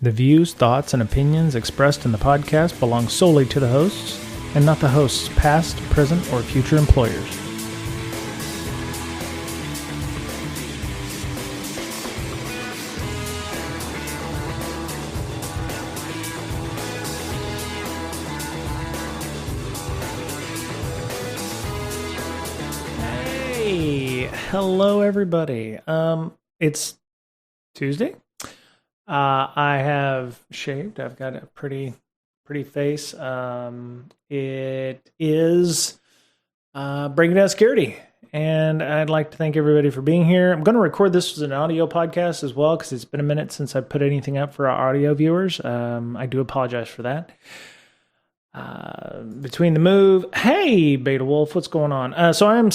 The views, thoughts, and opinions expressed in the podcast belong solely to the hosts and not the host's past, present, or future employers. Hey, hello everybody. It's Tuesday. I have shaved. I've got a pretty face. It is Breaking Down Security, and I'd like to thank everybody for being here. I'm going to record this as an audio podcast as well because it's been a minute since I put anything up for our audio viewers. I do apologize for that. Between the move, hey Beta Wolf, what's going on? So I'm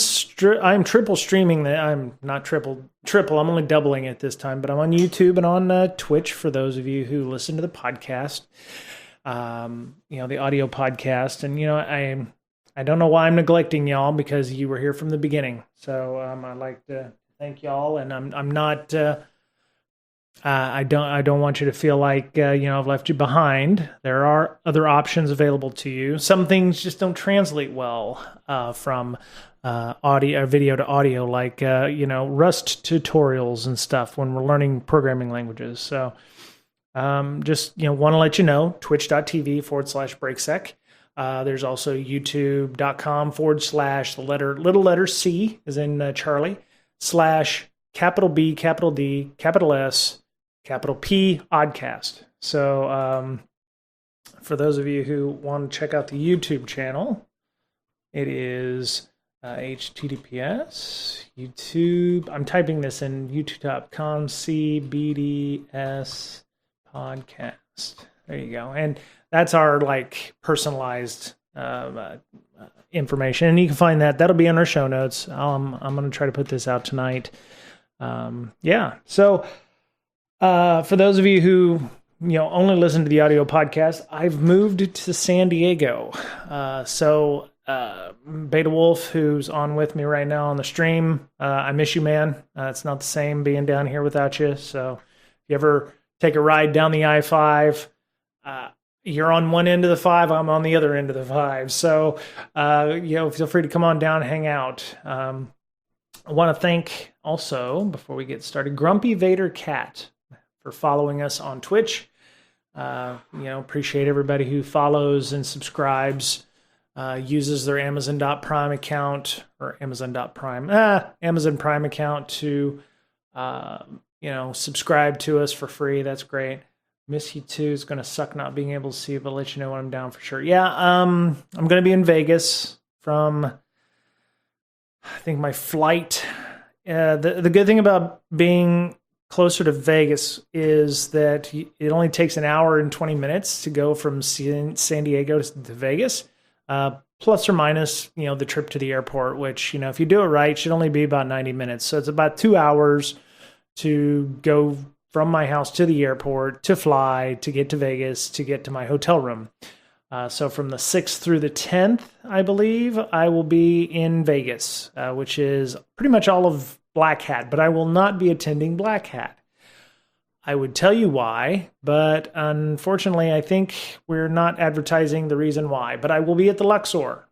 triple streaming. I'm not triple. I'm only doubling it this time, but I'm on YouTube and on Twitch for those of you who listen to the podcast. The audio podcast, and I don't know why I'm neglecting y'all because you were here from the beginning. So I'd like to thank y'all, and I'm not. I don't want you to feel like I've left you behind. There are other options available to you. Some things just don't translate well from audio or video to audio, like Rust tutorials and stuff when we're learning programming languages. So just want to let you know, twitch.tv/breaksec. There's also youtube.com/ little letter C as in Charlie / capital B, capital D, capital S, capital P Oddcast. So for those of you who want to check out the YouTube channel, it is https YouTube. I'm typing this in youtube.com CBDS podcast. There you go. And that's our personalized information. And you can find that. That'll be in our show notes. I'm going to try to put this out tonight. So for those of you who only listen to the audio podcast, I've moved to San Diego. So Beta Wolf, who's on with me right now on the stream, I miss you, man. It's not the same being down here without you. So if you ever take a ride down the I-5, you're on one end of the 5, I'm on the other end of the 5. So feel free to come on down and hang out. I want to thank also, before we get started, Grumpy Vader Cat for following us on Twitch. Appreciate everybody who follows and subscribes, uses their Amazon.Prime account or Amazon Prime account to, subscribe to us for free. That's great. Miss you too. It's going to suck not being able to see you, but I'll let you know when I'm down for sure. Yeah, I'm going to be in Vegas from, I think, my flight. The good thing about being closer to Vegas is that it only takes an hour and 20 minutes to go from San Diego to Vegas, plus or minus, the trip to the airport, which, if you do it right, should only be about 90 minutes. So it's about 2 hours to go from my house to the airport, to fly, to get to Vegas, to get to my hotel room. So from the 6th through the 10th, I believe, I will be in Vegas, which is pretty much all of Black Hat, but I will not be attending Black Hat. I would tell you why, but unfortunately, I think we're not advertising the reason why, but I will be at the Luxor.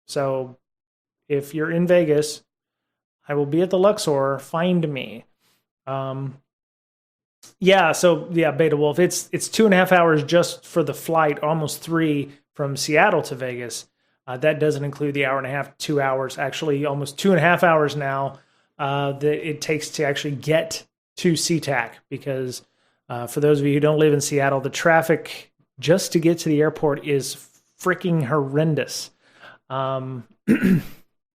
So if you're in Vegas, I will be at the Luxor. Find me. Beta Wolf, it's 2.5 hours just for the flight, almost 3 from Seattle to Vegas. That doesn't include the hour and a half, 2 hours, actually almost 2.5 hours now that it takes to actually get to SeaTac, because for those of you who don't live in Seattle, the traffic just to get to the airport is freaking horrendous.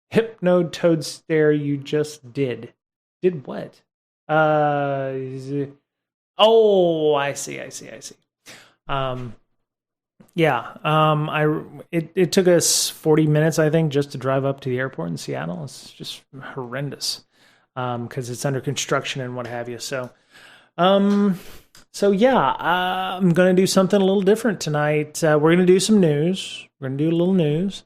Hypno Toad Stare, you just did. Did what? I see. It took us 40 minutes, I think, just to drive up to the airport in Seattle. It's just horrendous because it's under construction and what have you. So I'm going to do something a little different tonight. We're going to do some news. We're going to do a little news.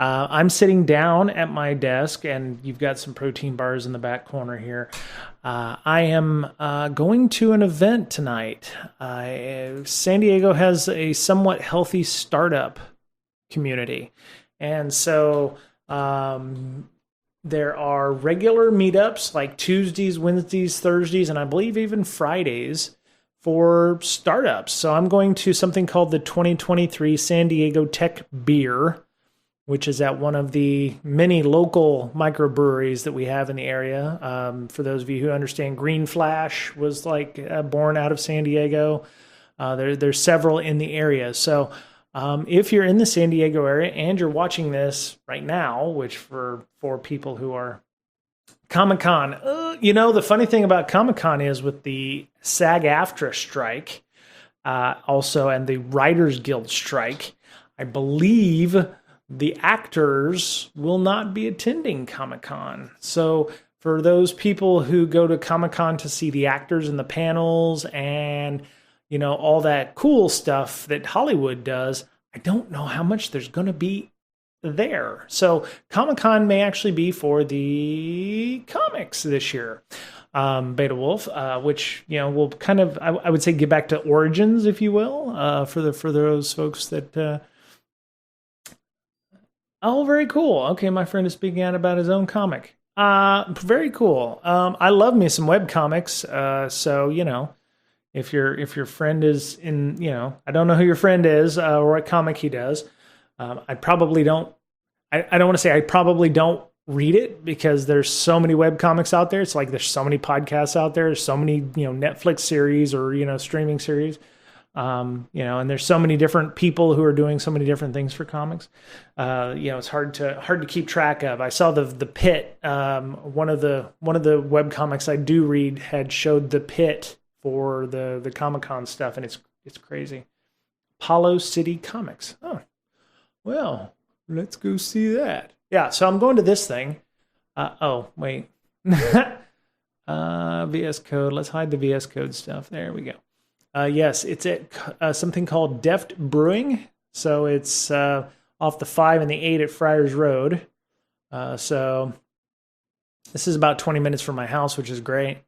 I'm sitting down at my desk, and you've got some protein bars in the back corner here. I am going to an event tonight. San Diego has a somewhat healthy startup community. And so there are regular meetups like Tuesdays, Wednesdays, Thursdays, and I believe even Fridays for startups. So I'm going to something called the 2023 San Diego Tech Beer, which is at one of the many local microbreweries that we have in the area. For those of you who understand, Green Flash was born out of San Diego. There's several in the area. So if you're in the San Diego area and you're watching this right now, which for people who are Comic-Con, the funny thing about Comic-Con is with the SAG-AFTRA strike, also, and the Writers Guild strike, I believe the actors will not be attending Comic-Con. So for those people who go to Comic-Con to see the actors and the panels and, all that cool stuff that Hollywood does, I don't know how much there's going to be there. So Comic-Con may actually be for the comics this year. Beta Wolf, which, will kind of, I would say, get back to origins, if you will, for those folks that... Oh, very cool. Okay, my friend is speaking out about his own comic. Very cool. I love me some web comics. So, if your friend is in, I don't know who your friend is or what comic he does. I probably don't. I don't want to say I probably don't read it because there's so many web comics out there. It's like there's so many podcasts out there. There's so many Netflix series or streaming series. And there's so many different people who are doing so many different things for comics. It's hard to keep track of. I saw the Pit. One of the web comics I do read had showed the Pit for the Comic-Con stuff, and it's crazy. Apollo City Comics. Oh, well, let's go see that. Yeah, so I'm going to this thing. Oh, wait. VS Code. Let's hide the VS Code stuff. There we go. Yes, it's at something called Deft Brewing. So it's off the 5 and the 8 at Friars Road. So this is about 20 minutes from my house, which is great.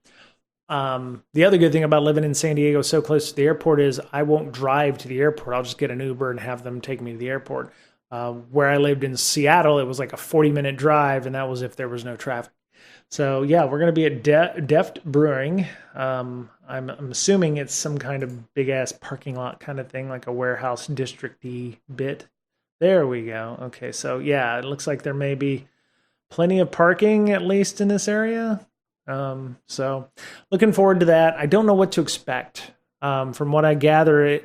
The other good thing about living in San Diego so close to the airport is I won't drive to the airport. I'll just get an Uber and have them take me to the airport. Where I lived in Seattle, it was like a 40-minute drive, and that was if there was no traffic. So yeah, we're going to be at Deft Brewing. I'm assuming it's some kind of big ass parking lot kind of thing, like a warehouse district-y bit. There we go. Okay, so yeah, it looks like there may be plenty of parking at least in this area. So looking forward to that. I don't know what to expect. From what I gather,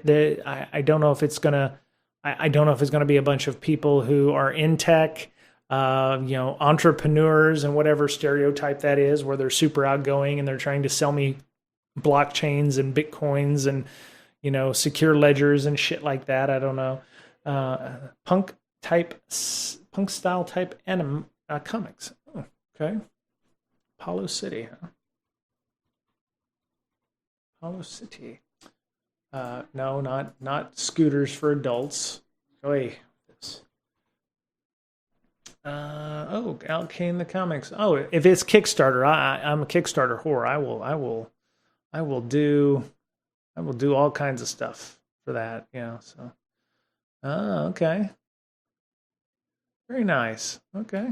I don't know if it's gonna. I don't know if it's going to be a bunch of people who are in tech. Entrepreneurs and whatever stereotype that is, where they're super outgoing and they're trying to sell me blockchains and Bitcoins and, secure ledgers and shit like that. I don't know. Punk style type comics. Oh, okay. Apollo City. Huh? Apollo City. No, not scooters for adults. Oy. Alkane the comics. Oh, if it's Kickstarter, I'm a Kickstarter whore. I will do all kinds of stuff for that. So. Oh, okay. Very nice. Okay.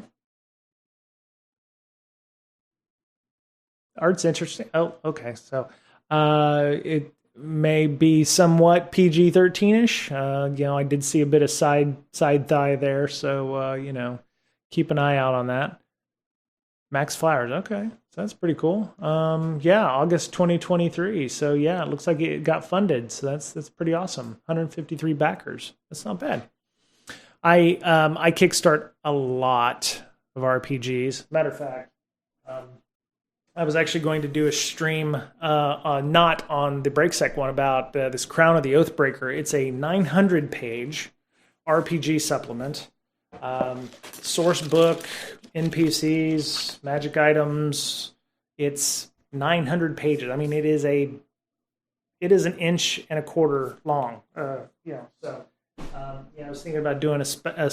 Art's interesting. Oh, okay. So, it may be somewhat PG-13ish. I did see a bit of side thigh there, so keep an eye out on that. Max Flowers, okay. So that's pretty cool. August 2023. So yeah, it looks like it got funded. So that's pretty awesome. 153 backers. That's not bad. I kickstart a lot of RPGs. Matter of fact, I was actually going to do a stream, not on the BreakSec one, about this Crown of the Oathbreaker. It's a 900-page RPG supplement. Source book, NPCs, magic items. It's 900 pages. I mean, it is an inch and a quarter long. I was thinking about doing a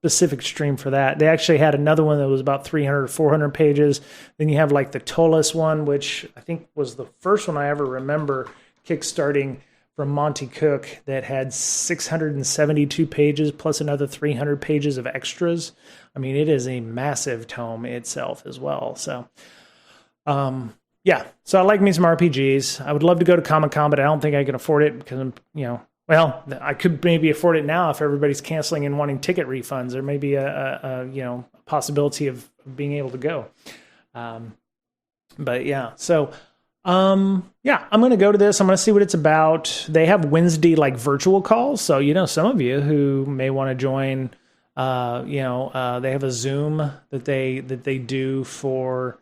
specific stream for that. They actually had another one that was about 300 or 400 pages. Then you have like the Tollus one, which I think was the first one I ever remember kickstarting from Monty Cook, that had 672 pages plus another 300 pages of extras. I mean, it is a massive tome itself as well. So, yeah. So I like me some RPGs. I would love to go to Comic-Con, but I don't think I can afford it because I'm, well, I could maybe afford it now if everybody's canceling and wanting ticket refunds. There may be a possibility of being able to go. But yeah, so yeah, I'm going to go to this. I'm going to see what it's about. They have Wednesday like virtual calls. So, some of you who may want to join, they have a Zoom that they do for,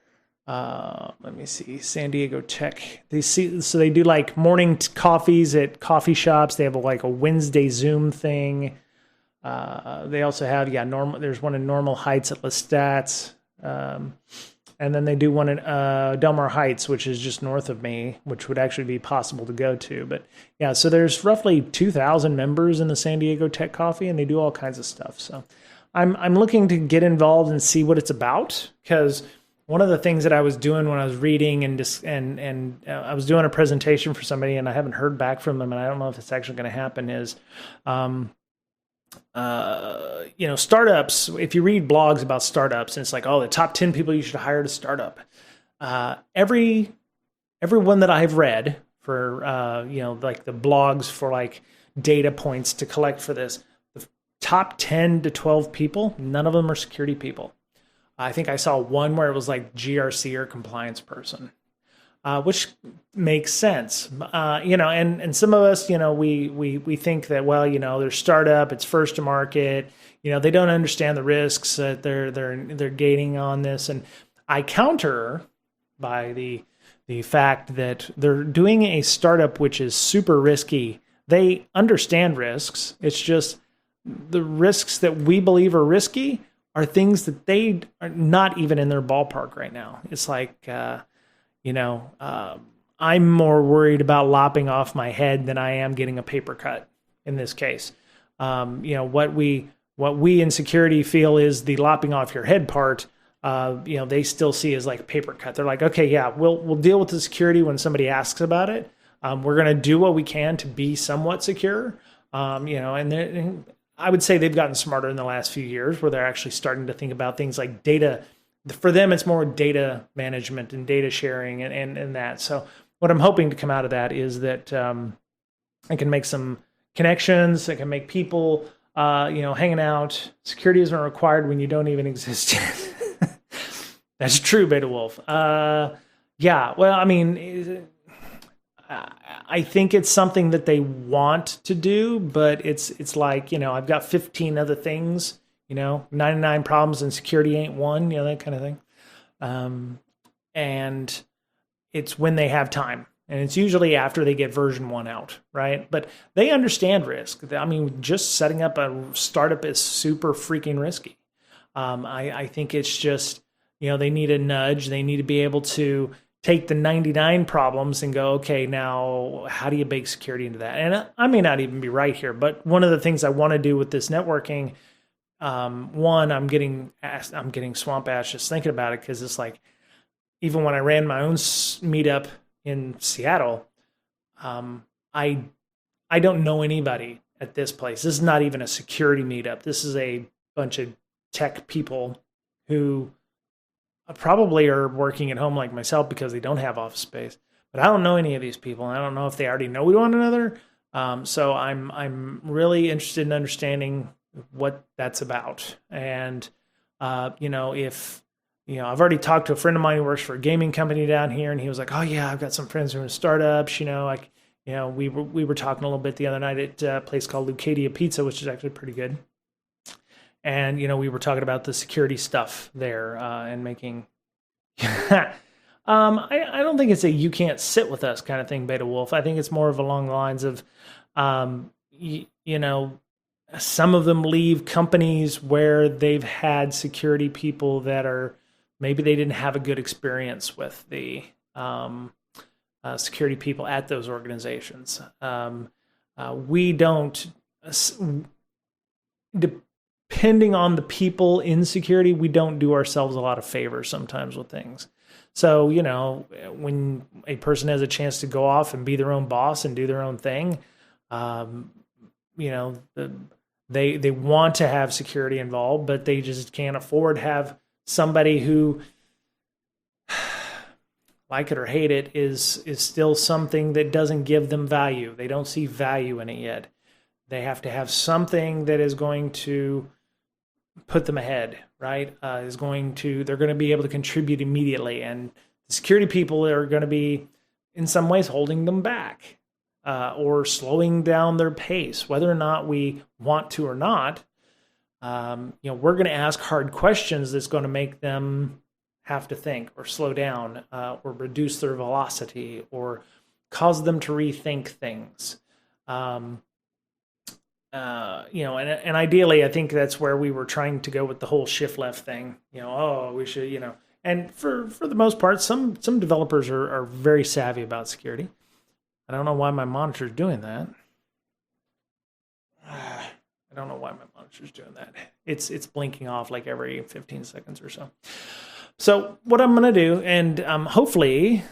let me see, San Diego Tech. So they do like morning coffees at coffee shops. They have like a Wednesday Zoom thing. They also have, there's one in Normal Heights at Lestat. And then they do one in Del Mar Heights, which is just north of me, which would actually be possible to go to. But yeah, so there's roughly 2,000 members in the San Diego Tech Coffee, and they do all kinds of stuff. So I'm looking to get involved and see what it's about, because one of the things that I was doing when I was reading and I was doing a presentation for somebody, and I haven't heard back from them, and I don't know if it's actually going to happen, is startups. If you read blogs about startups, and it's like, oh, the top 10 people you should hire to startup. Every one that I've read for, like the blogs for like data points to collect for this, the top 10 to 12 people, none of them are security people. I think I saw one where it was like GRC or compliance person. Which makes sense, and some of us, we think that, well, they're startup, it's first to market, they don't understand the risks that they're gaining on this, and I counter by the fact that they're doing a startup which is super risky. They understand risks. It's just the risks that we believe are risky are things that they are not even in their ballpark right now. It's like. I'm more worried about lopping off my head than I am getting a paper cut in this case. What we in security feel is the lopping off your head part, they still see as like paper cut. They're like, okay, yeah, we'll deal with the security when somebody asks about it. We're going to do what we can to be somewhat secure. And I would say they've gotten smarter in the last few years, where they're actually starting to think about things like data. For them, it's more data management and data sharing and that. So what I'm hoping to come out of that is that I can make some connections. I can make people, hanging out. Security isn't required when you don't even exist. That's true, Beta Wolf. Yeah, well, I mean, I think it's something that they want to do, but it's like, I've got 15 other things. 99 problems and security ain't one, that kind of thing. And it's when they have time. And it's usually after they get version 1 out, right? But they understand risk. I mean, just setting up a startup is super freaking risky. I think it's just, they need a nudge. They need to be able to take the 99 problems and go, okay, now how do you bake security into that? And I may not even be right here, but one of the things I want to do with this networking, one, I'm getting swamp ash just thinking about it, because it's like, even when I ran my own meetup in Seattle, I don't know anybody at this place. This is not even a security meetup. This is a bunch of tech people who probably are working at home like myself because they don't have office space. But I don't know any of these people, and I don't know if they already know one another. So I'm really interested in understanding what that's about. And, if, I've already talked to a friend of mine who works for a gaming company down here, and he was like, oh yeah, I've got some friends who are in startups, we were talking a little bit the other night at a place called Lucadia Pizza, which is actually pretty good. And, we were talking about the security stuff there, and making, I don't think it's a, you can't sit with us kind of thing, Beta Wolf. I think it's more of along the lines of, some of them leave companies where they've had security people that are, maybe they didn't have a good experience with the security people at those organizations. We don't, depending on the people in security, we don't do ourselves a lot of favors sometimes with things. So, when a person has a chance to go off and be their own boss and do their own thing, they want to have security involved, but they just can't afford to have somebody who, like it or hate it, is still something that doesn't give them value. They don't see value in it yet. They have to have something that is going to put them ahead, right? They're going to be able to contribute immediately. And the security people are going to be, in some ways, holding them back or slowing down their pace, whether or not we want to or not. We're going to ask hard questions that's going to make them have to think or slow down or reduce their velocity or cause them to rethink things. And ideally, I think that's where we were trying to go with the whole shift left thing. We should, and for the most part, some developers are very savvy about security. I don't know why my monitor's doing that. I don't know why my monitor's doing that. It's blinking off like every 15 seconds or so. So what I'm going to do, and hopefully,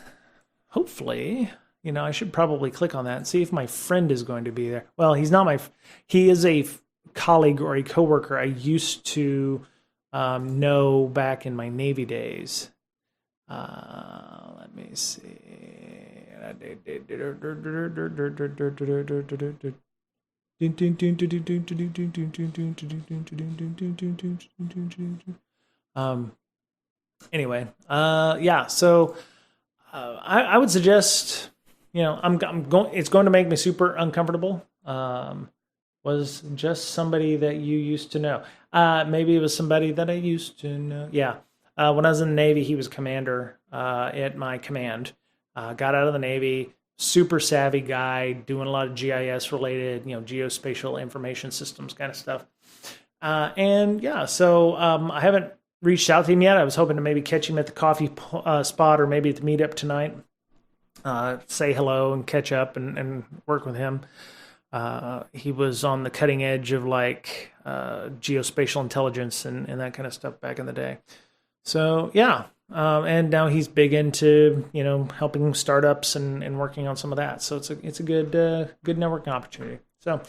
I should probably click on that and see if my friend is going to be there. Well, he is a colleague or a coworker I used to know back in my Navy days. Let me see. Anyway, so I would suggest, I'm going. It's going to make me super uncomfortable. Was just somebody that you used to know. Maybe it was somebody that I used to know. Yeah. When I was in the Navy, he was commander at my command. Got out of the Navy, super savvy guy, doing a lot of GIS related, geospatial information systems kind of stuff. So I haven't reached out to him yet. I was hoping to maybe catch him at the coffee spot or maybe at the meetup tonight. Say hello and catch up and work with him. He was on the cutting edge of geospatial intelligence and that kind of stuff back in the day. So and now he's big into helping startups and working on some of that. So it's a good networking opportunity. So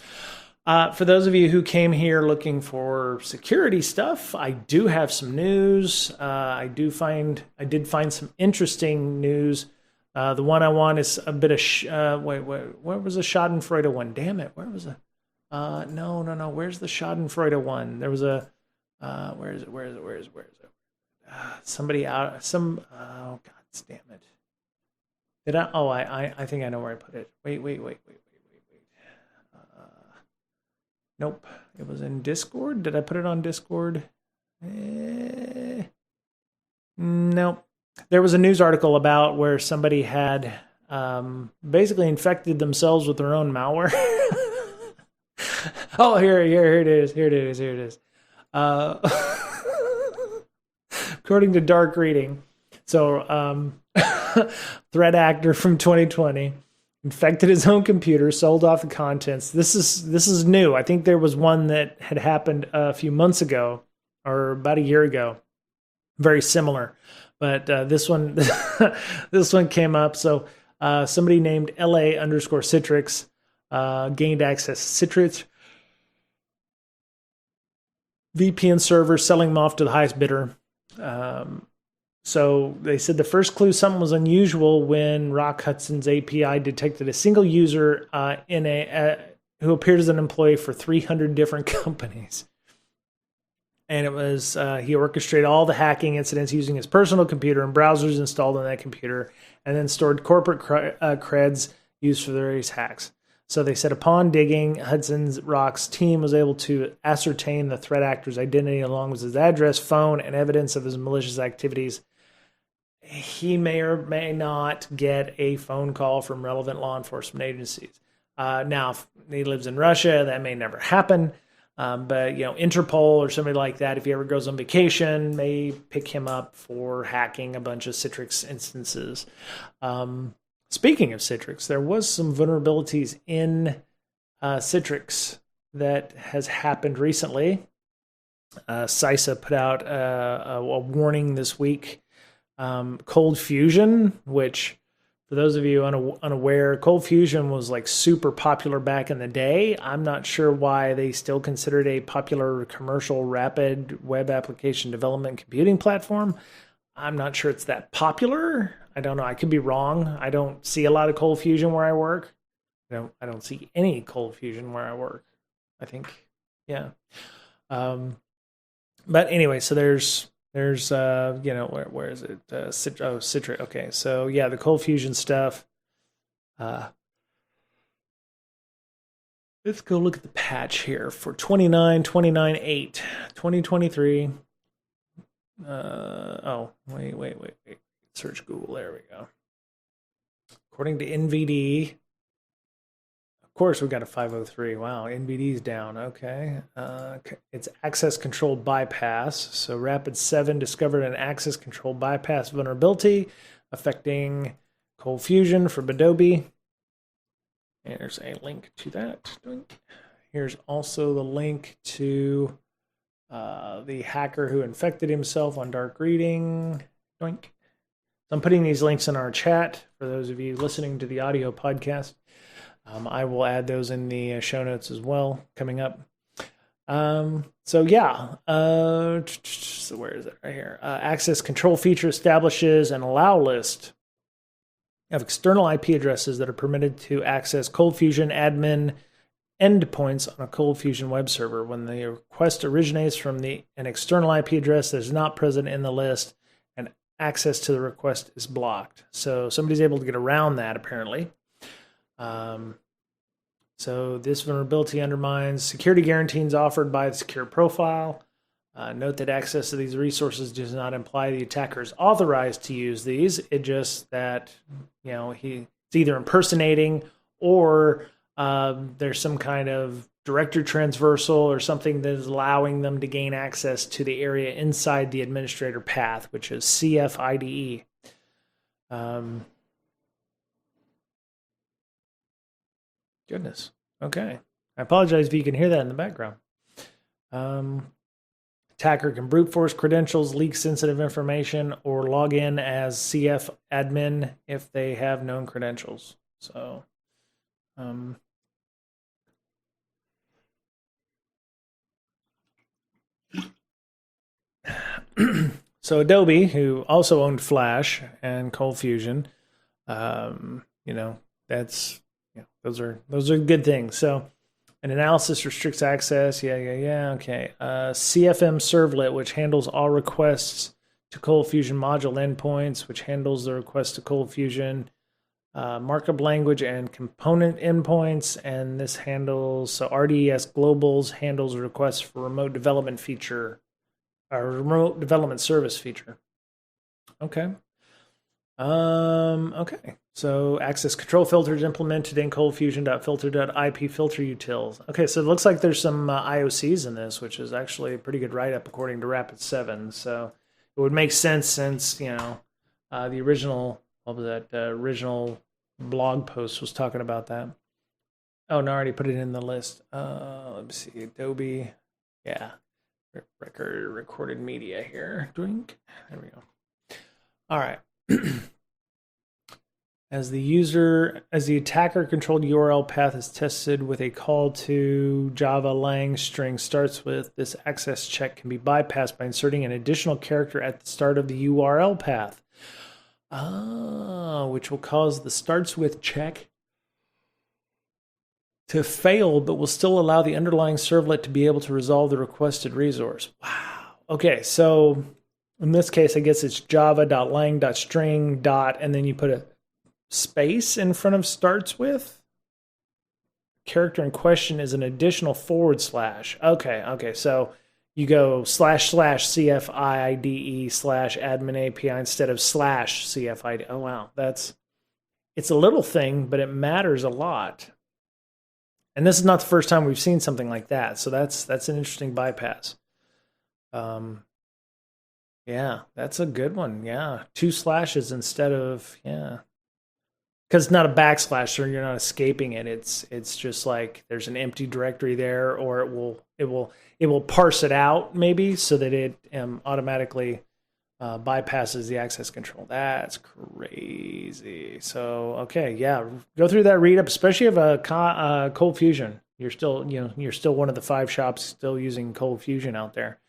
for those of you who came here looking for security stuff, I do have some news. I did find some interesting news. The one I want is a bit of where was the Schadenfreude one? Damn it, where was it? No. Where's the Schadenfreude one? There was a where is it? Somebody out. Oh God, damn it! Did I? Oh, I think I know where I put it. Wait. Nope. It was in Discord. Did I put it on Discord? Nope. There was a news article about where somebody had basically infected themselves with their own malware. Oh, here it is. According to Dark Reading. So, threat actor from 2020 infected his own computer, sold off the contents. This is new. I think there was one that had happened a few months ago or about a year ago. Very similar. But this one came up. So somebody named LA_Citrix gained access to Citrix VPN server, selling them off to the highest bidder. So they said the first clue something was unusual when Rock Hudson's API detected a single user who appeared as an employee for 300 different companies. And it was he orchestrated all the hacking incidents using his personal computer and browsers installed on that computer, and then stored corporate creds used for the various hacks. So they said upon digging, Hudson's Rock's team was able to ascertain the threat actor's identity along with his address, phone, and evidence of his malicious activities. He may or may not get a phone call from relevant law enforcement agencies. Now, if he lives in Russia, that may never happen. But Interpol or somebody like that, if he ever goes on vacation, may pick him up for hacking a bunch of Citrix instances. Speaking of Citrix, there was some vulnerabilities in Citrix that has happened recently. CISA put out a warning this week. Cold Fusion, which for those of you unaware, Cold Fusion was like super popular back in the day. I'm not sure why they still consider it a popular commercial rapid web application development computing platform. I'm not sure it's that popular. I don't know. I could be wrong. I don't see a lot of Cold Fusion where I work. I don't see any Cold Fusion where I work. I think, yeah. But anyway, so there's where is it? Citrix. Okay, so yeah, the Cold Fusion stuff. Let's go look at the patch here for 29.8 2023. Wait. Search Google. There we go. According to NVD, of course, we got a 503. Wow, NVD's down. Okay. It's access control bypass. So Rapid7 discovered an access control bypass vulnerability affecting Cold Fusion from Adobe. And there's a link to that. Here's also the link to the hacker who infected himself on dark reading. So I'm putting these links in our chat for those of you listening to the audio podcast. I will add those in the show notes as well coming up. So where is it? Right here. Access control feature establishes an allow list of external IP addresses that are permitted to access Cold Fusion admin endpoints on a Cold Fusion web server. When the request originates from an external IP address that is not present in the list, and access to the request is blocked. So somebody's able to get around that, apparently. So this vulnerability undermines security guarantees offered by the secure profile. Note that access to these resources does not imply the attacker is authorized to use these. It just that, he's either impersonating or there's some kind of directory transversal or something that is allowing them to gain access to the area inside the administrator path, which is CFIDE. Goodness. Okay. I apologize if you can hear that in the background. Attacker can brute force credentials, leak sensitive information, or log in as CF admin if they have known credentials. So, so Adobe, who also owned Flash and Cold Fusion, those are good things. So an analysis restricts access. Okay. CFM Servlet, which handles all requests to Cold Fusion module endpoints, which handles the request to Cold Fusion markup language and component endpoints. And this handles, so RDS Globals handles requests for remote development feature, or remote development service feature. Okay. Okay. So access control filters implemented in coldfusion.filter.ip filter utils. Okay, so it looks like there's some IOCs in this, which is actually a pretty good write-up according to Rapid7. So it would make sense since, the original, original blog post was talking about that. Oh, no, I already put it in the list. Let me see, Adobe. Yeah. Recorded media here. There we go. All right. As the attacker controlled URL path is tested with a call to Java lang string starts with, this access check can be bypassed by inserting an additional character at the start of the URL path, which will cause the starts with check to fail, but will still allow the underlying servlet to be able to resolve the requested resource. Wow. Okay, so in this case, I guess it's java.lang.string. And then you put a space in front of starts with. Character in question is an additional /. Okay. So you go // CFIDE /admin API instead of /CFIDE. Oh, wow. It's a little thing, but it matters a lot. And this is not the first time we've seen something like that. So that's an interesting bypass. Yeah, that's a good one. Yeah. 2 slashes instead of, yeah. because it's not a backslash, so you're not escaping it. It's just like there's an empty directory there, or it will parse it out maybe so that it automatically bypasses the access control. That's crazy. So okay, yeah, go through that read up, especially if a Cold Fusion. You're still one of the 5 shops still using Cold Fusion out there.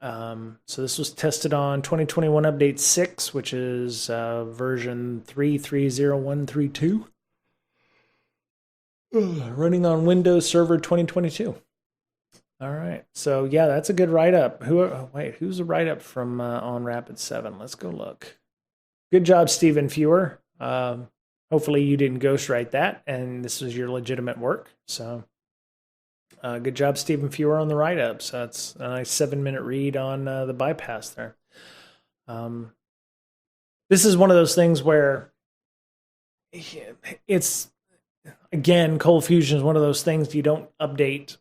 So this was tested on 2021 update 6, which is version 330132. Running on Windows Server 2022. All right. So yeah, that's a good write-up. Who's a write-up from on Rapid 7? Let's go look. Good job, Stephen Fewer. Hopefully you didn't ghostwrite that, and this was your legitimate work. So good job, Stephen Fewer, on the write-up. So that's a nice 7-minute read on the bypass there. This is one of those things where it's, again, Cold Fusion is one of those things you don't update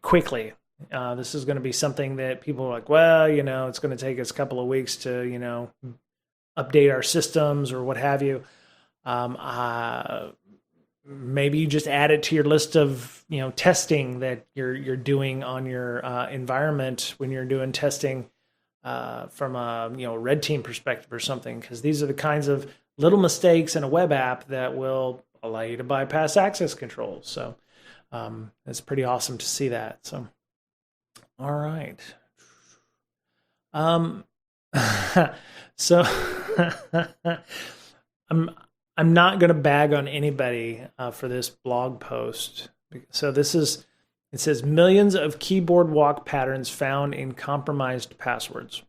quickly. This is going to be something that people are like, well, it's going to take us a couple of weeks to, update our systems or what have you. Maybe you just add it to your list of, testing that you're doing on your environment when you're doing testing from a, red team perspective or something, because these are the kinds of little mistakes in a web app that will allow you to bypass access controls. So it's pretty awesome to see that. So, all right. So I'm not going to bag on anybody for this blog post. So it says millions of keyboard walk patterns found in compromised passwords.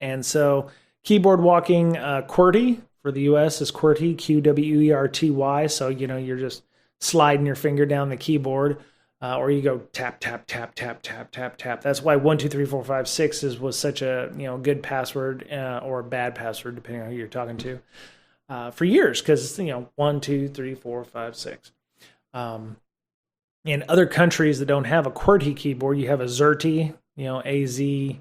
And so keyboard walking, QWERTY for the US is QWERTY, QWERTY. So, you're just sliding your finger down the keyboard, or you go tap, tap, tap, tap, tap, tap, tap. That's why 1, 2, 3, 4, 5, 6 was such a, good password or a bad password, depending on who you're talking to. For years, because 1, 2, 3, 4, 5, 6. In other countries that don't have a QWERTY keyboard, you have a ZERTY, AZERTY,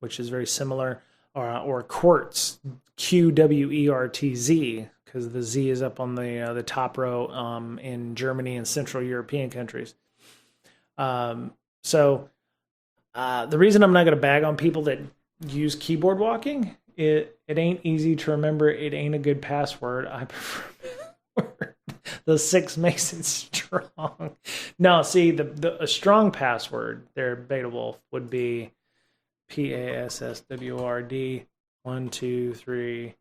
which is very similar, or QWERTZ, QWERTZ, because the Z is up on the top row in Germany and Central European countries. So the reason I'm not going to bag on people that use keyboard walking, it ain't easy to remember. It ain't a good password. I prefer the 6 makes it strong. No, see, a strong password there, Beta Wolf, would be PASSWORD 1, 2, 3.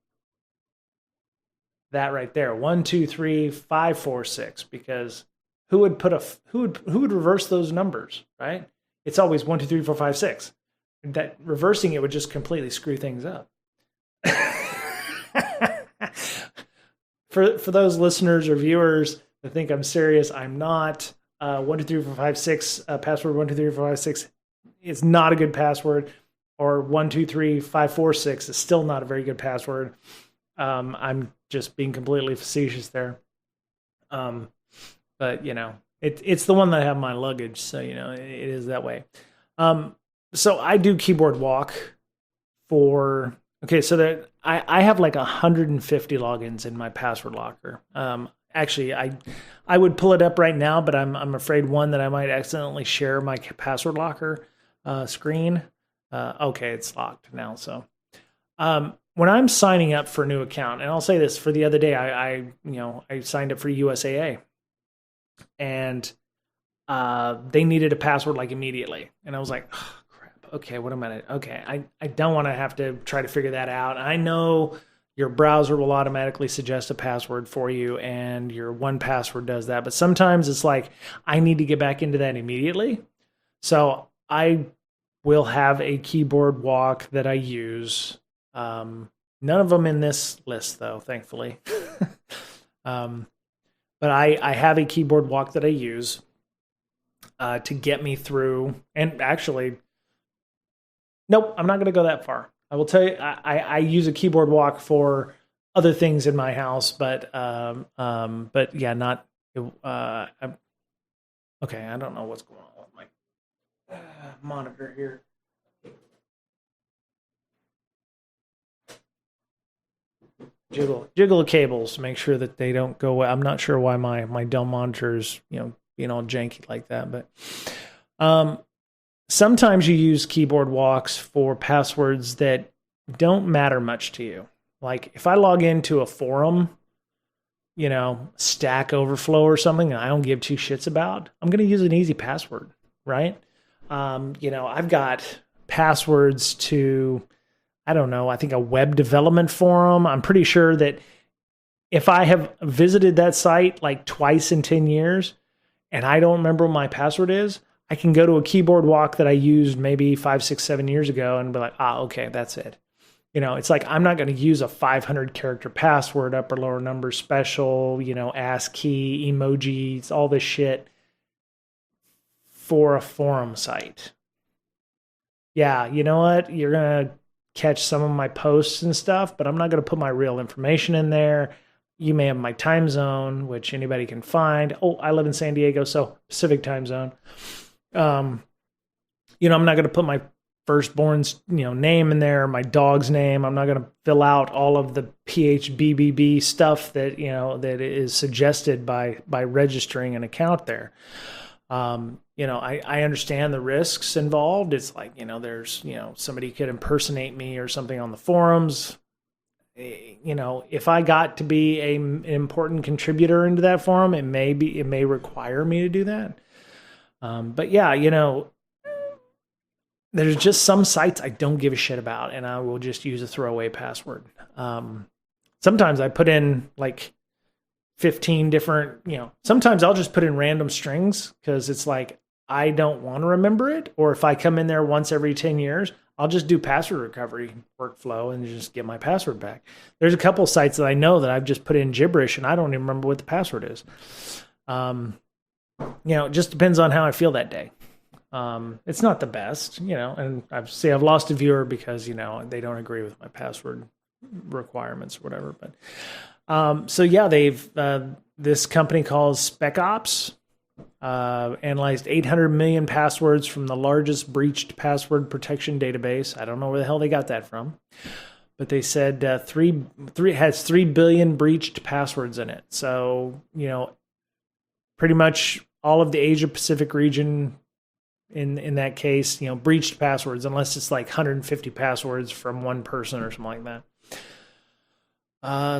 That right there, 1, 2, 3, 5, 4, 6. Because who would reverse those numbers, right? It's always 1, 2, 3, 4, 5, 6. That reversing it would just completely screw things up. For those listeners or viewers that think I'm serious, I'm not. 1, 2, 3, 4, 5, 6 password 1, 2, 3, 4, 5, 6 is not a good password, or 1, 2, 3, 5, 4, 6 is still not a very good password. I'm just being completely facetious there. But it's the one that I have in my luggage, so it is that way. So I do keyboard walk for. Okay, so that I have like 150 logins in my password locker. Actually, I would pull it up right now, but I'm afraid that I might accidentally share my password locker screen. Okay, it's locked now. So when I'm signing up for a new account, and I'll say this, for the other day, I signed up for USAA, and they needed a password like immediately, and I was like, oh, okay, what am I? Okay, I don't want to have to try to figure that out. I know your browser will automatically suggest a password for you, and your 1Password does that. But sometimes it's like, I need to get back into that immediately. So I will have a keyboard walk that I use. None of them in this list, though, thankfully. But I have a keyboard walk that I use to get me through, and actually, nope, I'm not going to go that far. I will tell you, I use a keyboard walk for other things in my house, but yeah, not. Okay, I don't know what's going on with my monitor here. Jiggle the cables. Make sure that they don't go away. I'm not sure why my Dell monitor is, being all janky like that, but sometimes you use keyboard walks for passwords that don't matter much to you. Like if I log into a forum, Stack Overflow or something, and I don't give two shits about, I'm going to use an easy password, right? I've got passwords to, I don't know, I think a web development forum. I'm pretty sure that if I have visited that site like twice in 10 years and I don't remember what my password is, I can go to a keyboard walk that I used maybe 5, 6, 7 years ago and be like, okay, that's it. It's like I'm not going to use a 500 character password, upper lower number special, ASCII, emojis, all this shit for a forum site. Yeah, you know what? You're going to catch some of my posts and stuff, but I'm not going to put my real information in there. You may have my time zone, which anybody can find. Oh, I live in San Diego, so Pacific time zone. I'm not going to put my firstborn's, name in there, my dog's name. I'm not going to fill out all of the PHBBB stuff that, that is suggested by registering an account there. I understand the risks involved. It's like, there's, somebody could impersonate me or something on the forums. If I got to be an important contributor into that forum, it may require me to do that. But yeah, there's just some sites I don't give a shit about, and I will just use a throwaway password. Sometimes I put in like 15 different, sometimes I'll just put in random strings because it's like, I don't want to remember it. Or if I come in there once every 10 years, I'll just do password recovery workflow and just get my password back. There's a couple sites that I know that I've just put in gibberish and I don't even remember what the password is. It just depends on how I feel that day. It's not the best, and I've lost a viewer because, they don't agree with my password requirements or whatever. But, so yeah, they've, this company called SpecOps, analyzed 800 million passwords from the largest breached password protection database. I don't know where the hell they got that from, but they said, has 3 billion breached passwords in it. So, pretty much all of the Asia Pacific region, in that case, breached passwords, unless it's like 150 passwords from one person or something like that.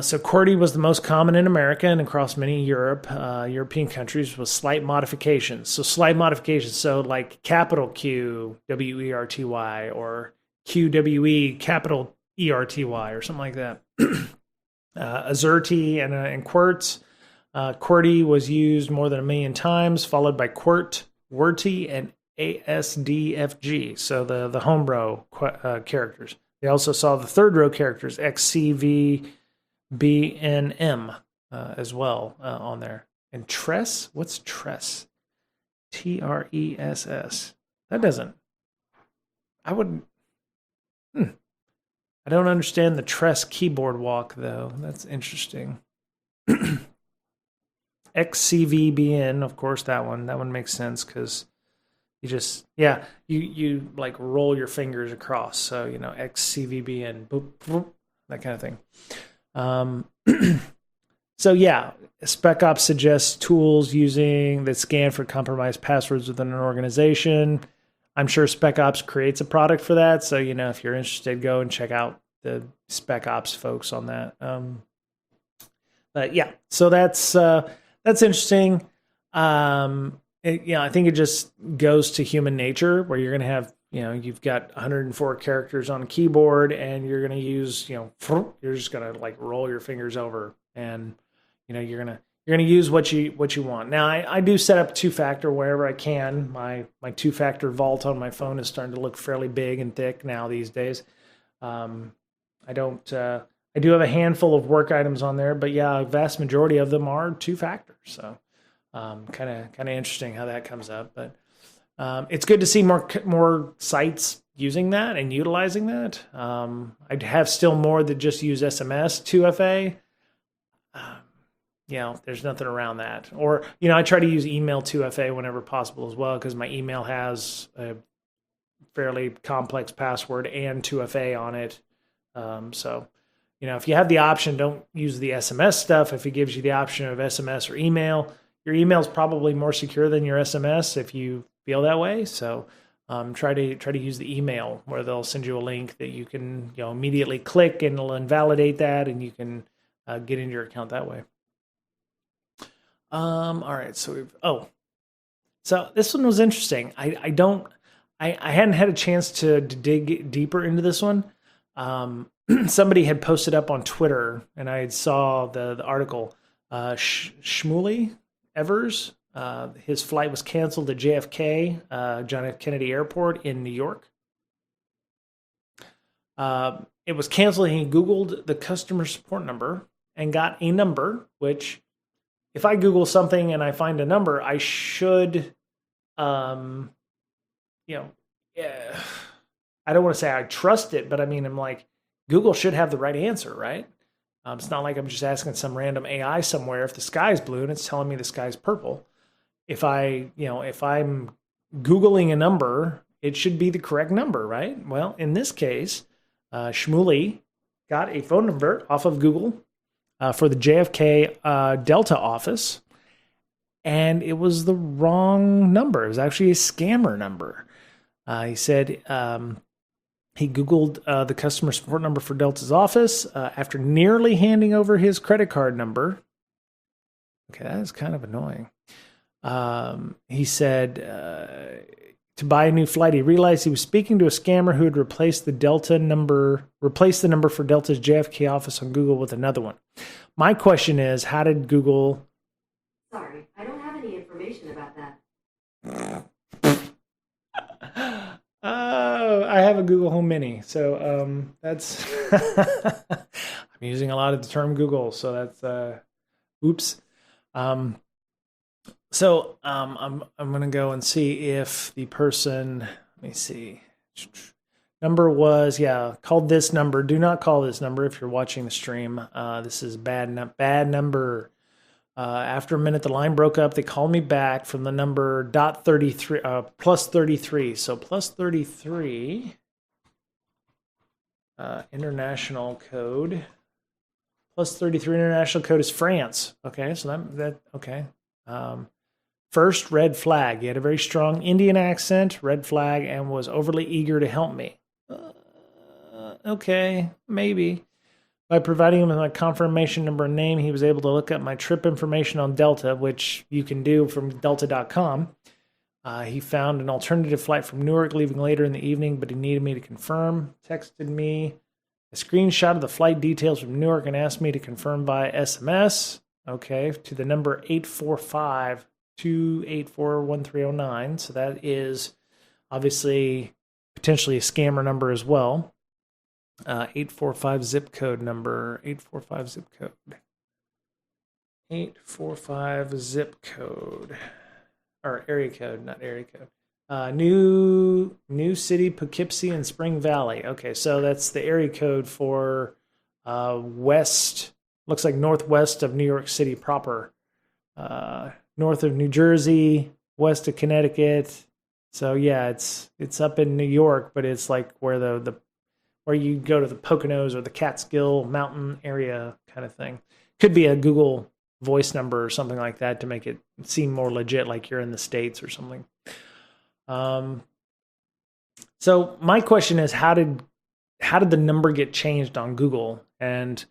So QWERTY was the most common in America and across many European countries with slight modifications. So like capital Q, W-E-R-T-Y, or Q-W-E, capital E-R-T-Y, or something like that. Azerty and QWERTZ. QWERTY was used more than 1 million times, followed by QWERT, WRTY, and ASDFG, so the home row characters. They also saw the third row characters, XCVBNM, as well on there. And Tress? What's Tress? TRESS. That doesn't... I wouldn't... I don't understand the Tress keyboard walk, though. That's interesting. XCVBN, of course, that one makes sense because... you like roll your fingers across. So, XCVB and boop, boop, that kind of thing. So yeah, SpecOps suggests tools that scan for compromised passwords within an organization. I'm sure SpecOps creates a product for that. So, if you're interested, go and check out the SpecOps folks on that. But yeah, so that's interesting. I think it just goes to human nature where you're going to have, you've got 104 characters on a keyboard and you're going to use, you're just going to like roll your fingers over and, you're going to use what you want. Now I do set up 2-factor wherever I can. My 2-factor vault on my phone is starting to look fairly big and thick now these days. I do have a handful of work items on there, but yeah, a vast majority of them are 2-factor. So, kind of interesting how that comes up, but it's good to see more sites using that and utilizing that. I'd have still more that just use SMS 2FA. There's nothing around that. Or I try to use email 2FA whenever possible as well because my email has a fairly complex password and 2FA on it. So if you have the option, don't use the SMS stuff. If it gives you the option of SMS or email, your email is probably more secure than your SMS if you feel that way. So try to use the email where they'll send you a link that you can immediately click and it'll invalidate that, and you can get into your account that way. All right, so this one was interesting. I hadn't had a chance to dig deeper into this one. Somebody had posted up on Twitter, and I saw the article. Shmuley Evers, his flight was canceled at JFK, John F. Kennedy Airport in New York. It was canceled, and he Googled the customer support number and got a number, which if I Google something and I find a number, I should, I don't want to say I trust it, but I mean, I'm like, Google should have the right answer, right? It's not like I'm just asking some random AI somewhere if the sky's blue and it's telling me the sky's purple. If I'm Googling a number, it should be the correct number, right? Well, in this case, Shmuley got a phone number off of Google for the JFK Delta office, and it was the wrong number. It was actually a scammer number. He said he Googled the customer support number for Delta's office after nearly handing over his credit card number. Okay, that is kind of annoying. He said to buy a new flight, he realized he was speaking to a scammer who had replaced the number for Delta's JFK office on Google with another one. My question is, how did Google... Sorry, I don't have any information about that. I have a Google Home Mini, so that's... I'm using a lot of the term Google, so that's... oops. So I'm going to go and see if the person... Let me see. Number was, called this number. Do not call this number if you're watching the stream. This is bad number. After a minute, the line broke up. They called me back from the number .33, plus 33. So plus 33, international code. Plus 33 international code is France. Okay, so okay. First, red flag. He had a very strong Indian accent, red flag, and was overly eager to help me. Okay, maybe. By providing him with my confirmation number and name, he was able to look up my trip information on Delta, which you can do from delta.com. He found an alternative flight from Newark, leaving later in the evening, but he needed me to confirm. Texted me a screenshot of the flight details from Newark and asked me to confirm by SMS. Okay, to the number 845-284-1309. So that is obviously potentially a scammer number as well. 845 zip code number. 845 zip code. 845 zip code. Or area code, not area code. New City, Poughkeepsie, and Spring Valley. Okay, so that's the area code for west. Looks like northwest of New York City proper. North of New Jersey, west of Connecticut. So yeah, it's up in New York, but it's like where where you go to the Poconos or the Catskill Mountain area kind of thing. Could be a Google voice number or something like that to make it seem more legit, like you're in the States or something. So my question is, how did the number get changed on Google? And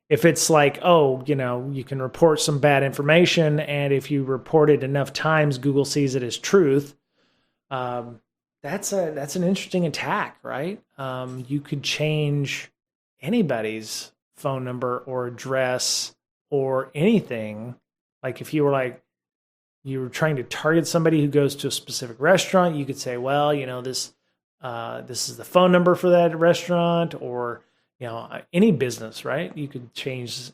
if it's like, you can report some bad information, and if you report it enough times, Google sees it as truth. That's an interesting attack, right? You could change anybody's phone number or address or anything. Like if you were trying to target somebody who goes to a specific restaurant, you could say, well, this is the phone number for that restaurant, or any business, right? You could change.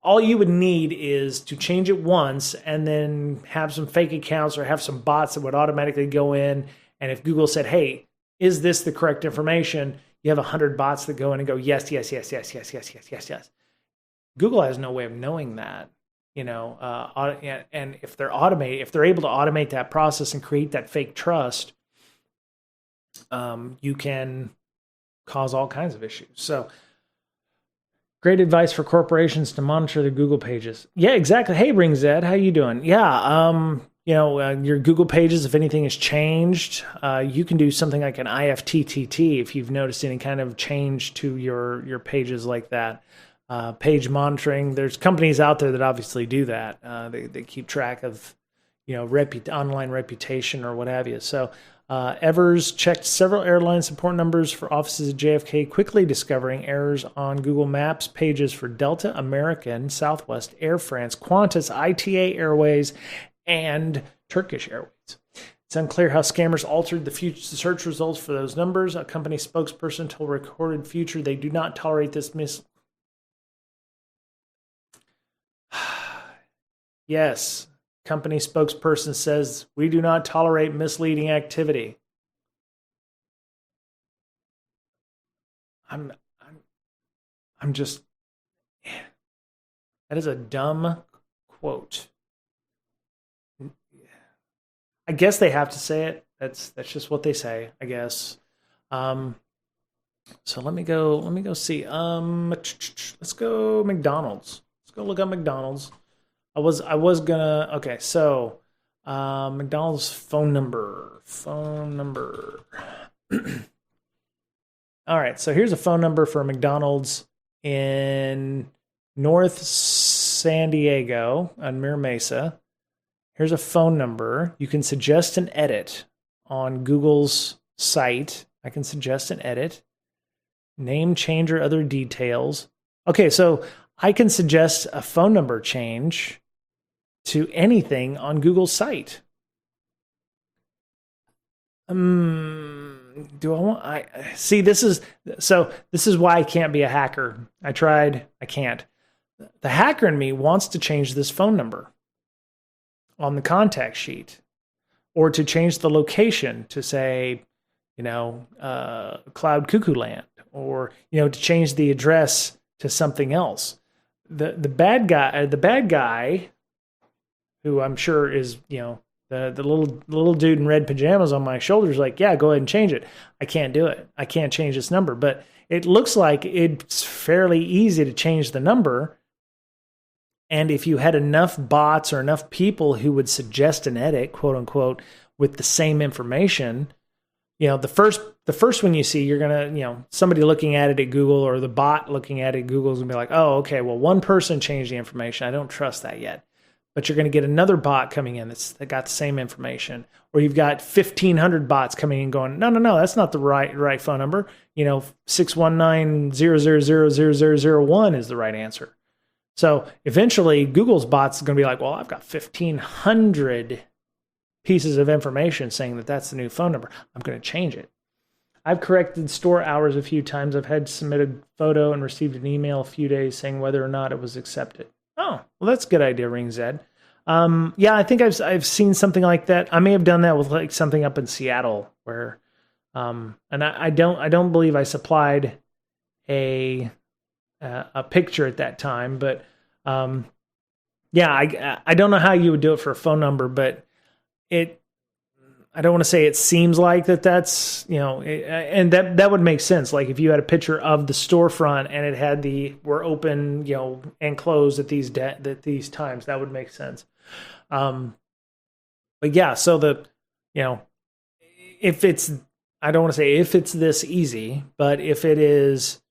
All you would need is to change it once and then have some fake accounts or have some bots that would automatically go in. And if Google said, hey, is this the correct information? You have 100 bots that go in and go, yes, yes, yes, yes, yes, yes, yes, yes, yes. Google has no way of knowing that, and if they're able to automate that process and create that fake trust, you can cause all kinds of issues. So Great advice for corporations to monitor their Google pages. Yeah, exactly. Hey, Ring Zed, how you doing? Yeah, your Google pages, if anything has changed, you can do something like an IFTTT if you've noticed any kind of change to your pages like that. Page monitoring. There's companies out there that obviously do that. They keep track of, online reputation or what have you. So Evers checked several airline support numbers for offices at JFK, quickly discovering errors on Google Maps pages for Delta, American, Southwest, Air France, Qantas, ITA Airways, and Turkish Airways. It's unclear how scammers altered the search results for those numbers. A company spokesperson told Recorded Future they do not tolerate this Yes, company spokesperson says we do not tolerate misleading activity. I'm just, that is a dumb quote. I guess they have to say it. That's just what they say, I guess. So let me go see. Let's go McDonald's. Let's go look up McDonald's. I was gonna, okay, so McDonald's phone number. All right, so here's a phone number for McDonald's in North San Diego on Mira Mesa. Here's a phone number. You can suggest an edit on Google's site. I can suggest an edit. Name change or other details. Okay, so I can suggest a phone number change to anything on Google's site. Do I want? This is why I can't be a hacker. I tried. I can't. The hacker in me wants to change this phone number on the contact sheet, or to change the location to say, Cloud Cuckoo Land, or to change the address to something else. The bad guy, who I'm sure is the little dude in red pajamas on my shoulders, like, yeah, go ahead and change it. I can't do it. I can't change this number, but it looks like it's fairly easy to change the number. And if you had enough bots or enough people who would suggest an edit, quote unquote, with the same information, the first one you see, you're gonna, somebody looking at it at Google, or the bot looking at it at Google is gonna be like, oh, okay, well, one person changed the information. I don't trust that yet. But you're going to get another bot coming in that got the same information, or you've got 1,500 bots coming in going, no, that's not the right phone number. 619-000-0001 is the right answer. So eventually, Google's bots is going to be like, well, I've got 1,500 pieces of information saying that that's the new phone number. I'm going to change it. I've corrected store hours a few times. I've had to submit a photo and received an email a few days saying whether or not it was accepted. Oh, well, that's a good idea, Ring Zed. Yeah, I think I've seen something like that. I may have done that with like something up in Seattle where, and I don't believe I supplied a picture at that time, but yeah, I don't know how you would do it for a phone number, but I don't want to say it seems like that's, and that would make sense. Like if you had a picture of the storefront and it had we're open, and closed at these times, that would make sense. But yeah, so if it's, I don't want to say if it's this easy, but if it is,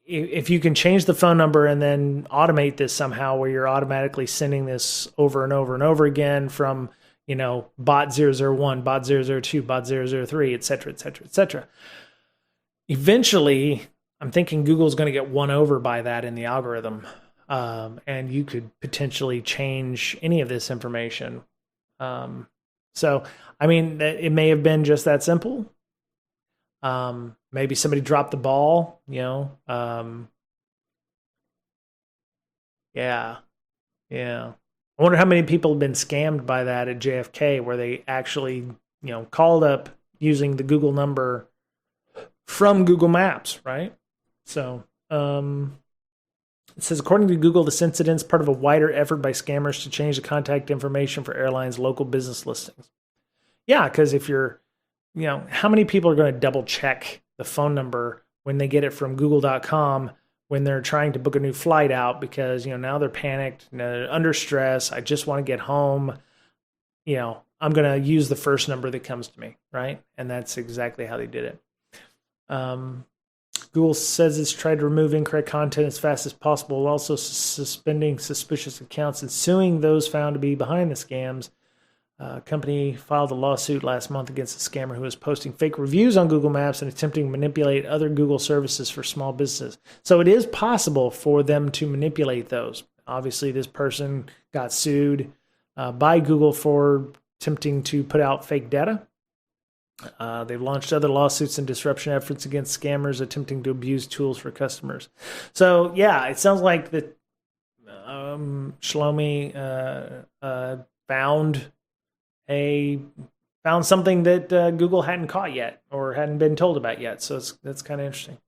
if you can change the phone number and then automate this somehow where you're automatically sending this over and over and over again from, bot 001, bot 002, bot 003, et cetera, et cetera, et cetera. Eventually, I'm thinking Google's going to get won over by that in the algorithm. And you could potentially change any of this information. So, I mean, it may have been just that simple. Maybe somebody dropped the ball, Yeah. I wonder how many people have been scammed by that at JFK, where they actually, called up using the Google number from Google Maps, right? So, it says, according to Google, this incident is part of a wider effort by scammers to change the contact information for airlines' local business listings. Yeah, because if you're, how many people are going to double check the phone number when they get it from Google.com when they're trying to book a new flight out because, now they're panicked, they're under stress. I just want to get home. I'm going to use the first number that comes to me, right? And that's exactly how they did it. Google says it's tried to remove incorrect content as fast as possible, while also suspending suspicious accounts and suing those found to be behind the scams. Company filed a lawsuit last month against a scammer who was posting fake reviews on Google Maps and attempting to manipulate other Google services for small businesses. So it is possible for them to manipulate those. Obviously, this person got sued by Google for attempting to put out fake data. They've launched other lawsuits and disruption efforts against scammers attempting to abuse tools for customers. So, yeah, it sounds like that Shlomi found something that Google hadn't caught yet or hadn't been told about yet. So that's kind of interesting.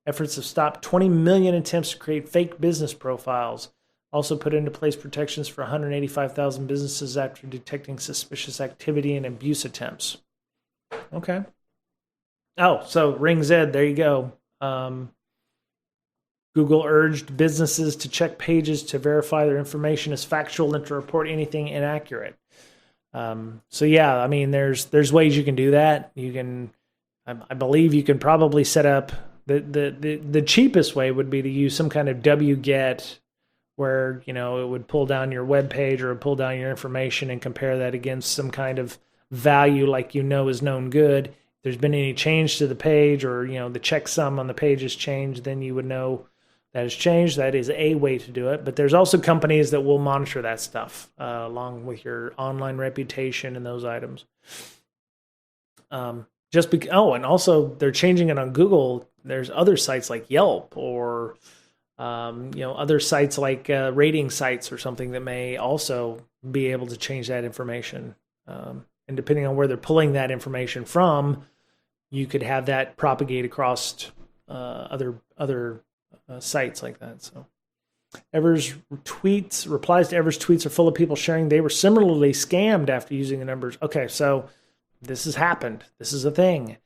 Efforts have stopped 20 million attempts to create fake business profiles. Also put into place protections for 185,000 businesses after detecting suspicious activity and abuse attempts. Okay. Oh, so Ring's Ed, there you go. Google urged businesses to check pages to verify their information as factual and to report anything inaccurate. So yeah, I mean, there's ways you can do that. You can, I believe you can probably set up the cheapest way would be to use some kind of wget where, it would pull down your web page or pull down your information and compare that against some kind of value like is known good. If there's been any change to the page or, the checksum on the page has changed, then you would know that has changed. That is a way to do it. But there's also companies that will monitor that stuff along with your online reputation and those items. And also they're changing it on Google. There's other sites like Yelp or other sites like rating sites or something that may also be able to change that information. And depending on where they're pulling that information from, you could have that propagate across other sites like that. So Evers replies to Evers tweets are full of people sharing they were similarly scammed after using the numbers. Okay, so this has happened. This is a thing.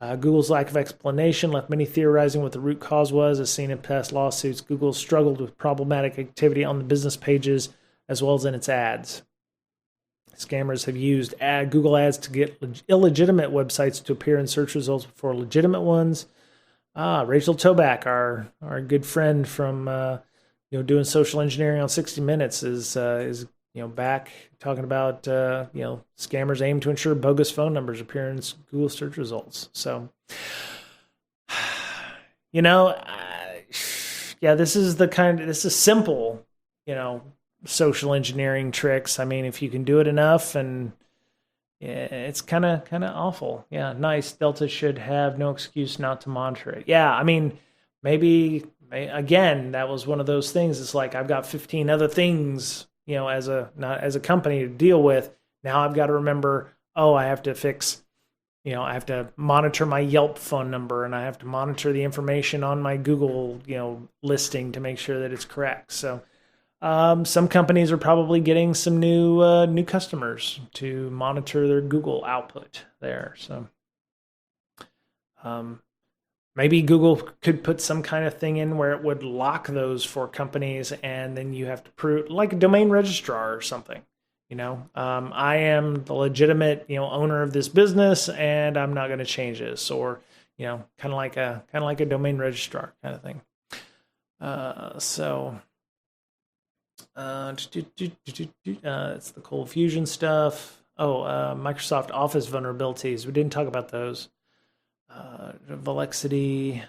Google's lack of explanation left many theorizing what the root cause was. As seen in past lawsuits, Google struggled with problematic activity on the business pages as well as in its ads. Scammers have used Google ads to get illegitimate websites to appear in search results before legitimate ones. Rachel Toback, our good friend from doing social engineering on 60 Minutes, is back talking about scammers aim to ensure bogus phone numbers appear in Google search results. So, this is simple, social engineering tricks. I mean, if you can do it enough, and it's kind of awful. Yeah, nice. Delta should have no excuse not to monitor it. Yeah, I mean, maybe again, that was one of those things. It's like I've got 15 other things, as a company to deal with. Now I've got to remember, I have to fix, I have to monitor my Yelp phone number, and I have to monitor the information on my Google, listing to make sure that it's correct. So. Some companies are probably getting some new customers to monitor their Google output there. So maybe Google could put some kind of thing in where it would lock those for companies, and then you have to prove, like a domain registrar or something. I am the legitimate owner of this business, and I'm not going to change this, or kind of like a domain registrar kind of thing. It's the Cold Fusion stuff. Microsoft Office vulnerabilities. We didn't talk about those. Velexity.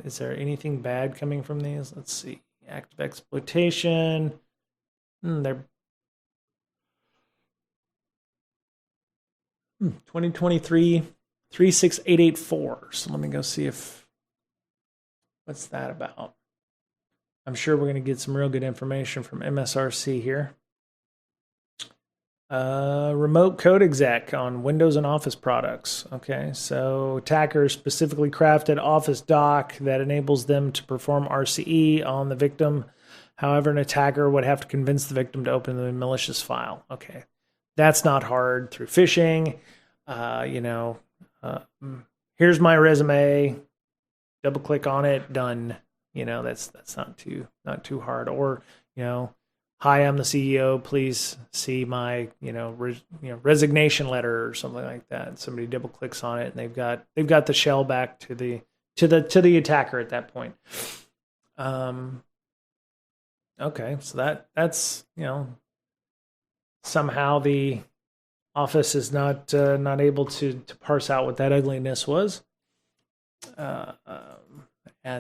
Is there anything bad coming from these? Let's see. Active exploitation. They're 2023 36884. So let me go see what's that about. I'm sure we're going to get some real good information from MSRC here. Remote code exec on Windows and Office products. Okay, so attackers specifically crafted Office doc that enables them to perform RCE on the victim. However, an attacker would have to convince the victim to open the malicious file. Okay, that's not hard through phishing. Here's my resume. Double click on it. Done. That's not too hard. Or, hi, I'm the CEO. Please see my, resignation letter or something like that. Somebody double clicks on it, and they've got the shell back to the attacker at that point. Okay, so that's somehow the Office is not able to parse out what that ugliness was. Add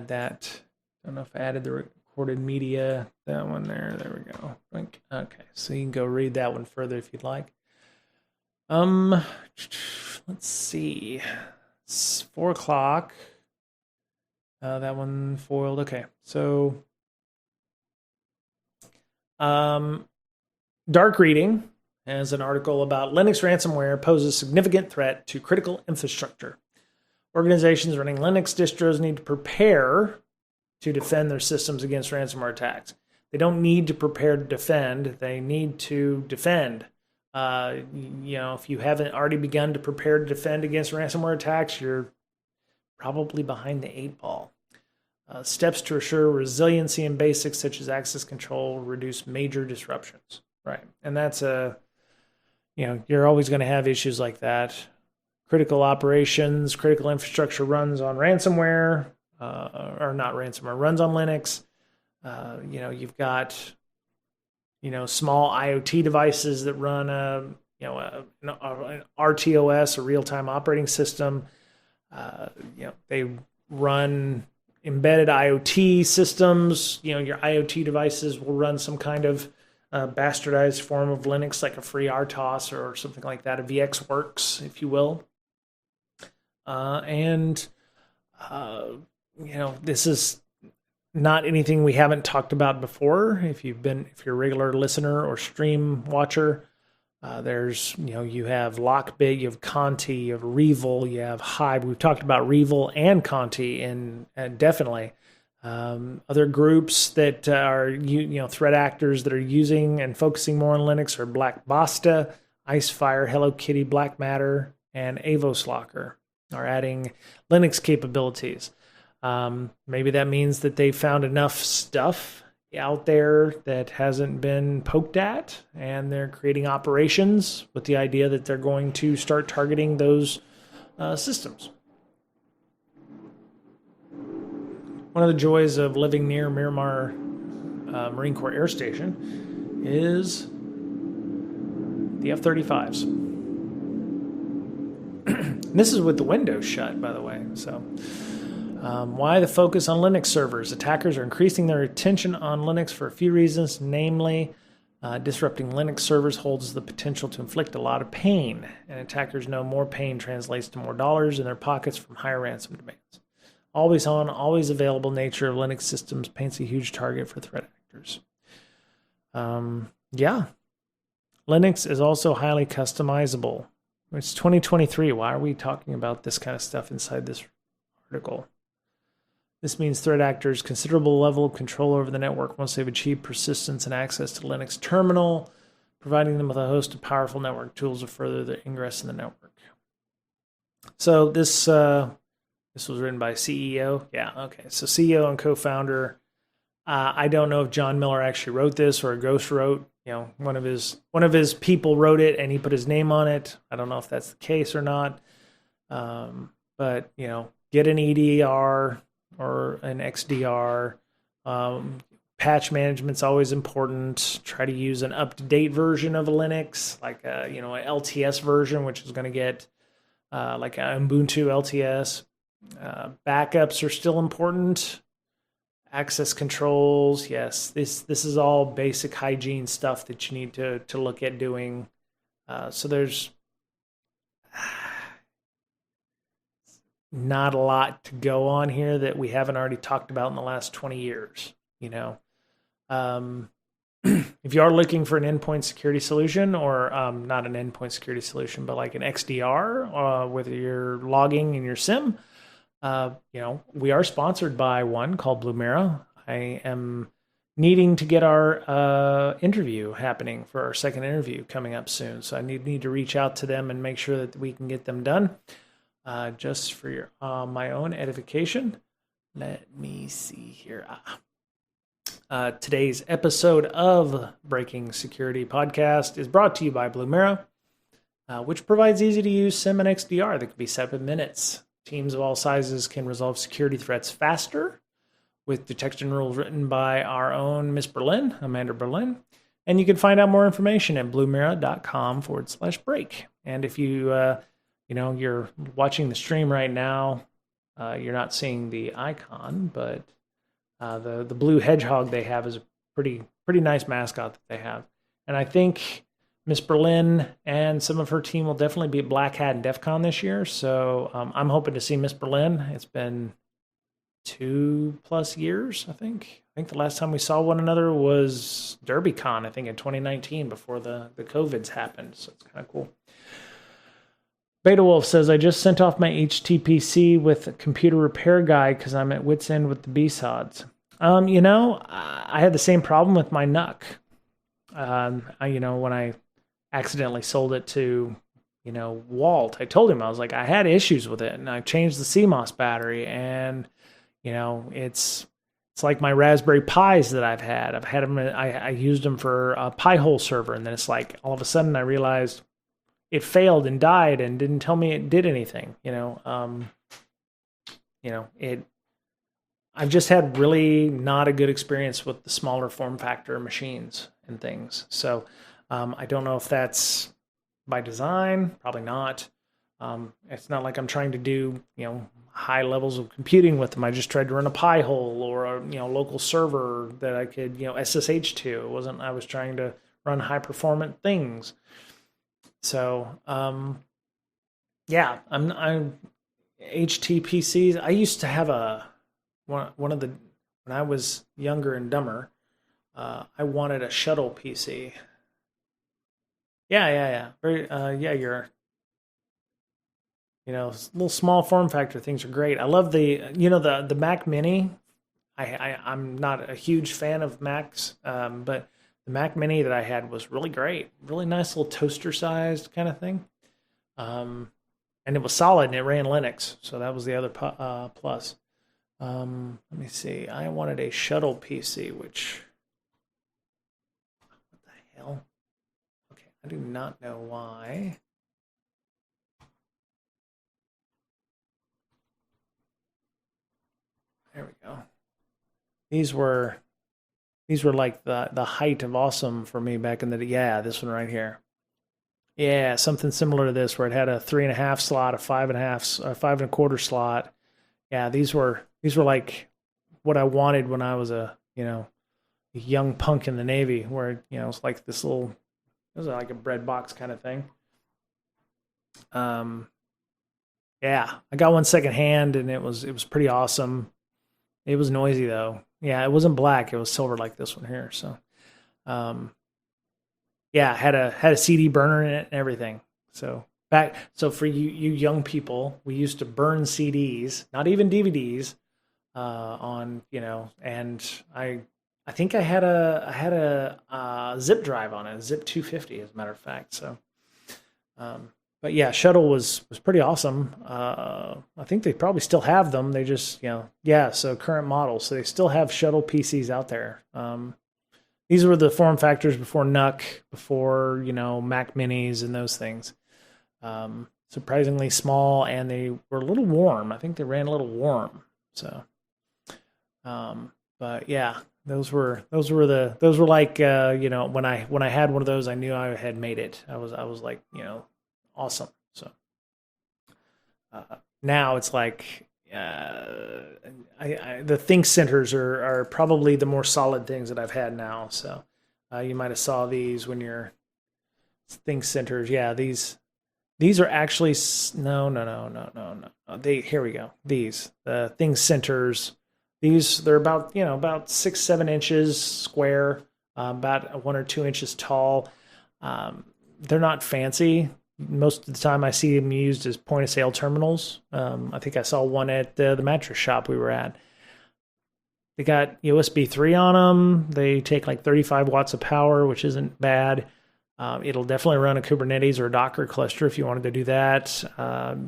that. I don't know if I added the recorded media. That one there. There we go. Okay, so you can go read that one further if you'd like. Let's see. It's 4:00. That one foiled. Okay, so Dark Reading has an article about Linux ransomware poses significant threat to critical infrastructure. Organizations running Linux distros need to prepare to defend their systems against ransomware attacks. They don't need to prepare to defend. They need to defend. If you haven't already begun to prepare to defend against ransomware attacks, you're probably behind the 8 ball. Steps to assure resiliency in basics such as access control reduce major disruptions. Right. And that's you're always going to have issues like that. Critical operations, critical infrastructure runs on ransomware, or not ransomware, runs on Linux. You've got, small IoT devices that run an RTOS, a real-time operating system. They run embedded IoT systems. Your IoT devices will run some kind of bastardized form of Linux, like a free RTOS or something like that, a VxWorks, if you will. This is not anything we haven't talked about before. If you're a regular listener or stream watcher, there's, you have Lockbit, you have Conti, you have Revil, you have Hive. We've talked about Revil and Conti, and definitely other groups that are, threat actors that are using and focusing more on Linux are Black Basta, Icefire, Hello Kitty, Black Matter, and Avoslocker are adding Linux capabilities. Maybe that means that they found enough stuff out there that hasn't been poked at, and they're creating operations with the idea that they're going to start targeting those systems. One of the joys of living near Miramar Marine Corps Air Station is the F-35s. This is with the windows shut, by the way. So, why the focus on Linux servers? Attackers are increasing their attention on Linux for a few reasons, namely, disrupting Linux servers holds the potential to inflict a lot of pain, and attackers know more pain translates to more dollars in their pockets from higher ransom demands. Always on, always available nature of Linux systems paints a huge target for threat actors. Linux is also highly customizable. It's 2023. Why are we talking about this kind of stuff inside this article? This means threat actors considerable level of control over the network once they've achieved persistence and access to Linux terminal, providing them with a host of powerful network tools to further their ingress in the network. So this was written by CEO. Yeah, okay. So CEO and co-founder. I don't know if John Miller actually wrote this or a ghost wrote. One of his people wrote it and he put his name on it. I don't know if that's the case or not. But get an EDR or an XDR. Patch management's always important. Try to use an up-to-date version of a Linux, like an LTS version, which is going to get like an Ubuntu LTS. Backups are still important. Access controls, yes. This is all basic hygiene stuff that you need to look at doing. So there's not a lot to go on here that we haven't already talked about in the last 20 years. If you are looking for an endpoint security solution, or not an endpoint security solution, but like an XDR, whether you're logging in your SIM, we are sponsored by one called Blumera. I am needing to get our interview happening for our second interview coming up soon. So I need to reach out to them and make sure that we can get them done. Just for my own edification. Let me see here. Today's episode of Breaking Security Podcast is brought to you by Blue Mirror, which provides easy-to-use SIEM and XDR that can be set up in minutes. Teams of all sizes can resolve security threats faster with detection rules written by our own Miss Berlin, Amanda Berlin. And you can find out more information at bluemirror.com/break. And if you're watching the stream right now, you're not seeing the icon, but the blue hedgehog they have is a pretty nice mascot that they have. And I think Miss Berlin and some of her team will definitely be at Black Hat and DEF CON this year. So I'm hoping to see Miss Berlin. It's been 2+ years, I think. I think the last time we saw one another was DerbyCon, I think in 2019 before the COVIDs happened. So it's kind of cool. Beta Wolf says, I just sent off my HTPC with a computer repair guy because I'm at wit's end with the BSODs. I had the same problem with my NUC. When I accidentally sold it to, Walt, I told him, I was like, I had issues with it and I changed the CMOS battery and, it's like my Raspberry Pis that I've had. I've had them, I used them for a Pi-hole server, and then it's like all of a sudden I realized it failed and died and didn't tell me it did anything. I've just had really not a good experience with the smaller form factor machines and things. So I don't know if that's by design, probably not. It's not like I'm trying to do, high levels of computing with them. I just tried to run a Pi-hole or a, local server that I could, SSH to. It wasn't, I was trying to run high performant things. So, I'm HTPCs. I used to have one of the, when I was younger and dumber, I wanted a shuttle PC. Yeah. Very, you're, little small form factor things are great. I love the Mac Mini. I'm not a huge fan of Macs, but the Mac Mini that I had was really great. Really nice little toaster sized kind of thing. And it was solid and it ran Linux. So that was the other plus. Let me see. I wanted a shuttle PC, which, what the hell? Okay, I do not know why. There we go. These were like the height of awesome for me back in the day. Yeah, this one right here. Yeah, something similar to this where it had a 3.5 slot, a 5.5, 5.25 slot. Yeah, these were like what I wanted when I was a young punk in the Navy, where it's like this little, it was like a bread box kind of thing. Yeah, I got one secondhand and it was pretty awesome. It was noisy though. Yeah, it wasn't black. It was silver like this one here. So, had a CD burner in it and everything. So for you young people, we used to burn CDs, not even DVDs, on and I think I had a zip drive on it, a Zip 250 as a matter of fact. So, but yeah, Shuttle was pretty awesome. I think they probably still have them. They just, so current models. So they still have Shuttle PCs out there. These were the form factors before NUC, before, Mac Minis and those things. Surprisingly small, and they were a little warm. I think they ran a little warm. So, but yeah, those were like, when I had one of those, I knew I had made it. I was like, awesome. So now it's like the ThinkCenters are probably the more solid things that I've had now. So you might have saw these when you're ThinkCenters. Yeah, these are actually no. Here we go. These the ThinkCenters. They're about 6-7 inches square, about 1 or 2 inches tall. They're not fancy. Most of the time I see them used as point of sale terminals. I think I saw one at the mattress shop we were at. They got USB 3 on them. They take like 35 watts of power, which isn't bad. It'll definitely run a Kubernetes or a Docker cluster if you wanted to do that.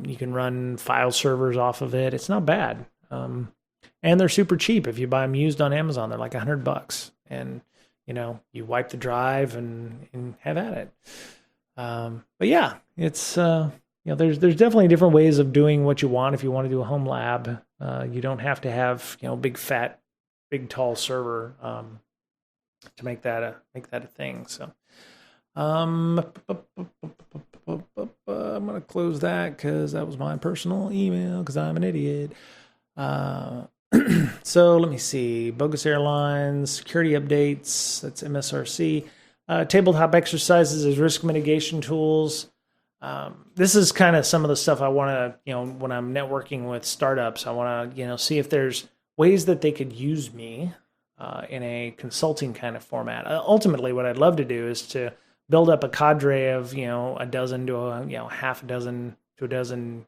You can run file servers off of it. It's not bad. and they're super cheap. If you buy them used on Amazon, they're like $100, and you wipe the drive and have at it. But yeah, it's there's definitely different ways of doing what you want. If you want to do a home lab, you don't have to have big tall server to make that a thing. So I'm gonna close that because that was my personal email because I'm an idiot. So let me see. Bogus Airlines, security updates. That's MSRC. Tabletop exercises as risk mitigation tools. This is kind of some of the stuff I want to, when I'm networking with startups, I want to, see if there's ways that they could use me in a consulting kind of format. Ultimately, what I'd love to do is to build up a cadre of, a dozen to half a dozen to a dozen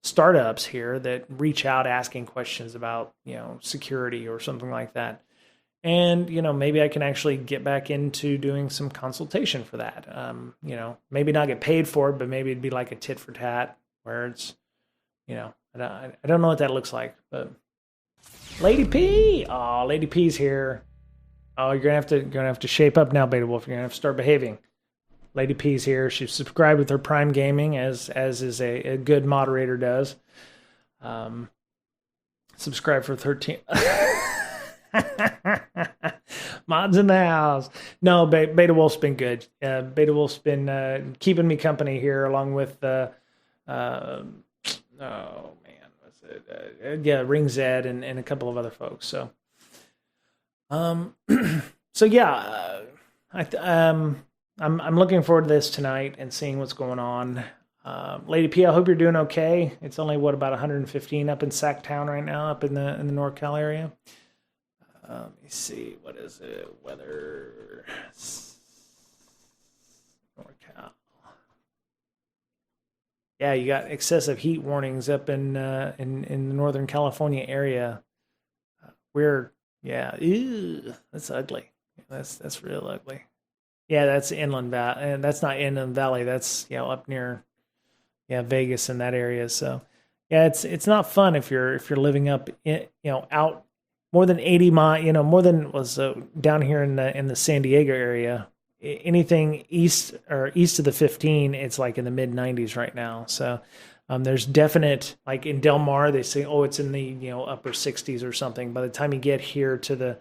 startups here that reach out asking questions about, security or something like that. And, maybe I can actually get back into doing some consultation for that. Maybe not get paid for it, but maybe it'd be like a tit for tat where it's, I don't know what that looks like, but Lady P. Oh, Lady P's here. Oh, you're gonna have to shape up now, Beta Wolf. You're gonna have to start behaving. Lady P's here. She's subscribed with her Prime Gaming, as is a good moderator does. Subscribe for 13. Mods in the house. No, Beta Wolf's been good. Beta Wolf's been keeping me company here, along with Ring Zed and a couple of other folks. So, so yeah, I'm looking forward to this tonight and seeing what's going on. Lady P, I hope you're doing okay. It's only about 115 up in Sacktown right now, up in the NorCal area. Let me see, what is it? Weather. NorCal. Yeah, you got excessive heat warnings up in the Northern California area. Weird. Yeah. Ew, that's ugly. That's real ugly. Yeah, that's Inland Valley, and that's not Inland Valley. That's up near Vegas and that area. So yeah, it's not fun if you're living up out more than 80 miles. More than was down here in the San Diego area. Anything east of the 15, it's like in the mid 90s right now. So there's definite, like in Del Mar, they say, oh, it's in the upper 60s or something. By the time you get here to the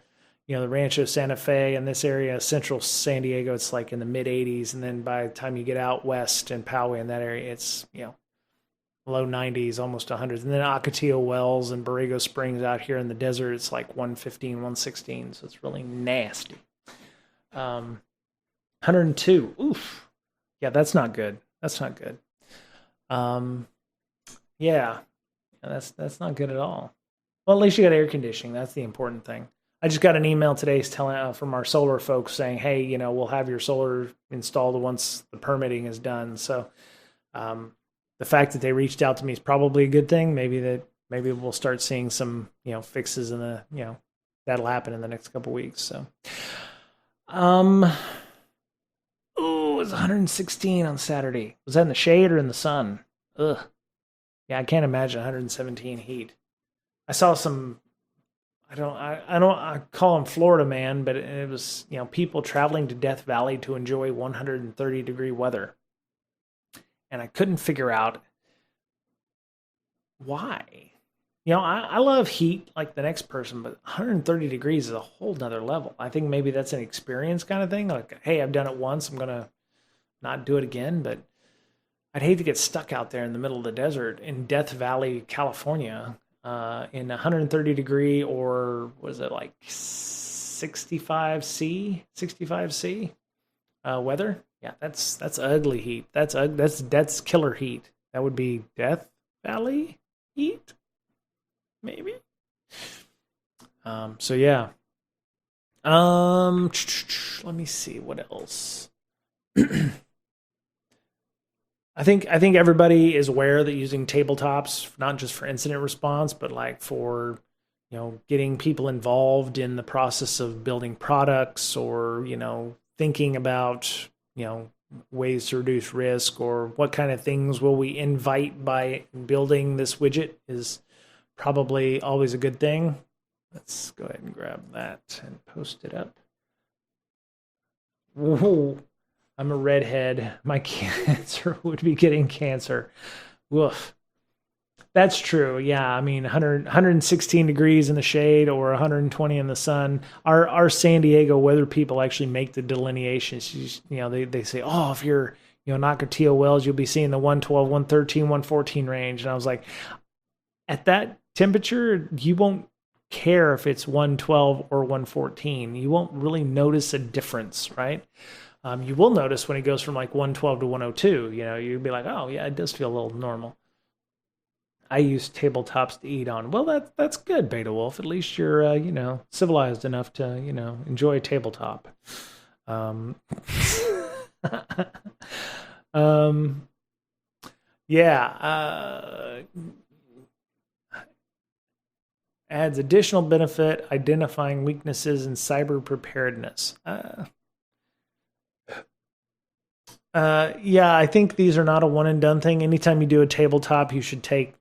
the Rancho Santa Fe and this area, central San Diego, it's like in the mid 80s, and then by the time you get out west and Poway in that area, it's low 90s, almost 100s. And then Ocotillo Wells and Borrego Springs out here in the desert, it's like 115, 116. So it's really nasty. 102. Oof. Yeah, that's not good. That's not good. Yeah, that's not good at all. Well, at least you got air conditioning. That's the important thing. I just got an email today telling from our solar folks saying, hey, we'll have your solar installed once the permitting is done. So the fact that they reached out to me is probably a good thing. Maybe we'll start seeing some fixes in the that'll happen in the next couple weeks. So it was 116 on Saturday. Was that in the shade or in the sun? Ugh. Yeah, I can't imagine 117 heat. I saw some. I call them Florida man, but it was, people traveling to Death Valley to enjoy 130 degree weather. And I couldn't figure out why. I love heat like the next person, but 130 degrees is a whole nother level. I think maybe that's an experience kind of thing. Like, hey, I've done it once, I'm going to not do it again, but I'd hate to get stuck out there in the middle of the desert in Death Valley, California, in 130 degree, or was it like 65 C weather? Yeah, that's ugly heat. That's killer heat. That would be Death Valley heat, maybe. So yeah. Let me see what else. I think everybody is aware that using tabletops, not just for incident response, but like for, getting people involved in the process of building products, or, thinking about, ways to reduce risk, or what kind of things will we invite by building this widget, is probably always a good thing. Let's go ahead and grab that and post it up. Whoa, I'm a redhead. My cancer would be getting cancer. Woof. That's true. Yeah, I mean, 116 degrees in the shade or 120 in the sun. Our San Diego weather people actually make the delineations. They say, oh, if you're Nocatilo Wells, you'll be seeing the 112, 113, 114 range. And I was like, at that temperature, you won't care if it's 112 or 114. You won't really notice a difference, right? You will notice when it goes from like 112 to 102. You'd be like, oh yeah, it does feel a little normal. I use tabletops to eat on. Well, that's good, Beta Wolf. At least you're civilized enough to enjoy a tabletop. Yeah. Adds additional benefit, identifying weaknesses in cyber preparedness. Yeah, I think these are not a one and done thing. Anytime you do a tabletop, you should take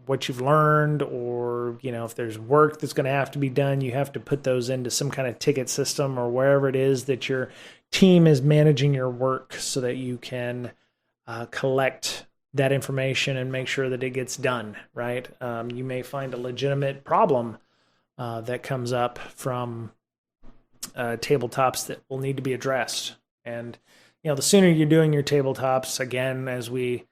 what you've learned, or if there's work that's going to have to be done, you have to put those into some kind of ticket system or wherever it is that your team is managing your work, so that you can collect that information and make sure that it gets done right. You may find a legitimate problem that comes up from tabletops that will need to be addressed. And the sooner you're doing your tabletops, again, as we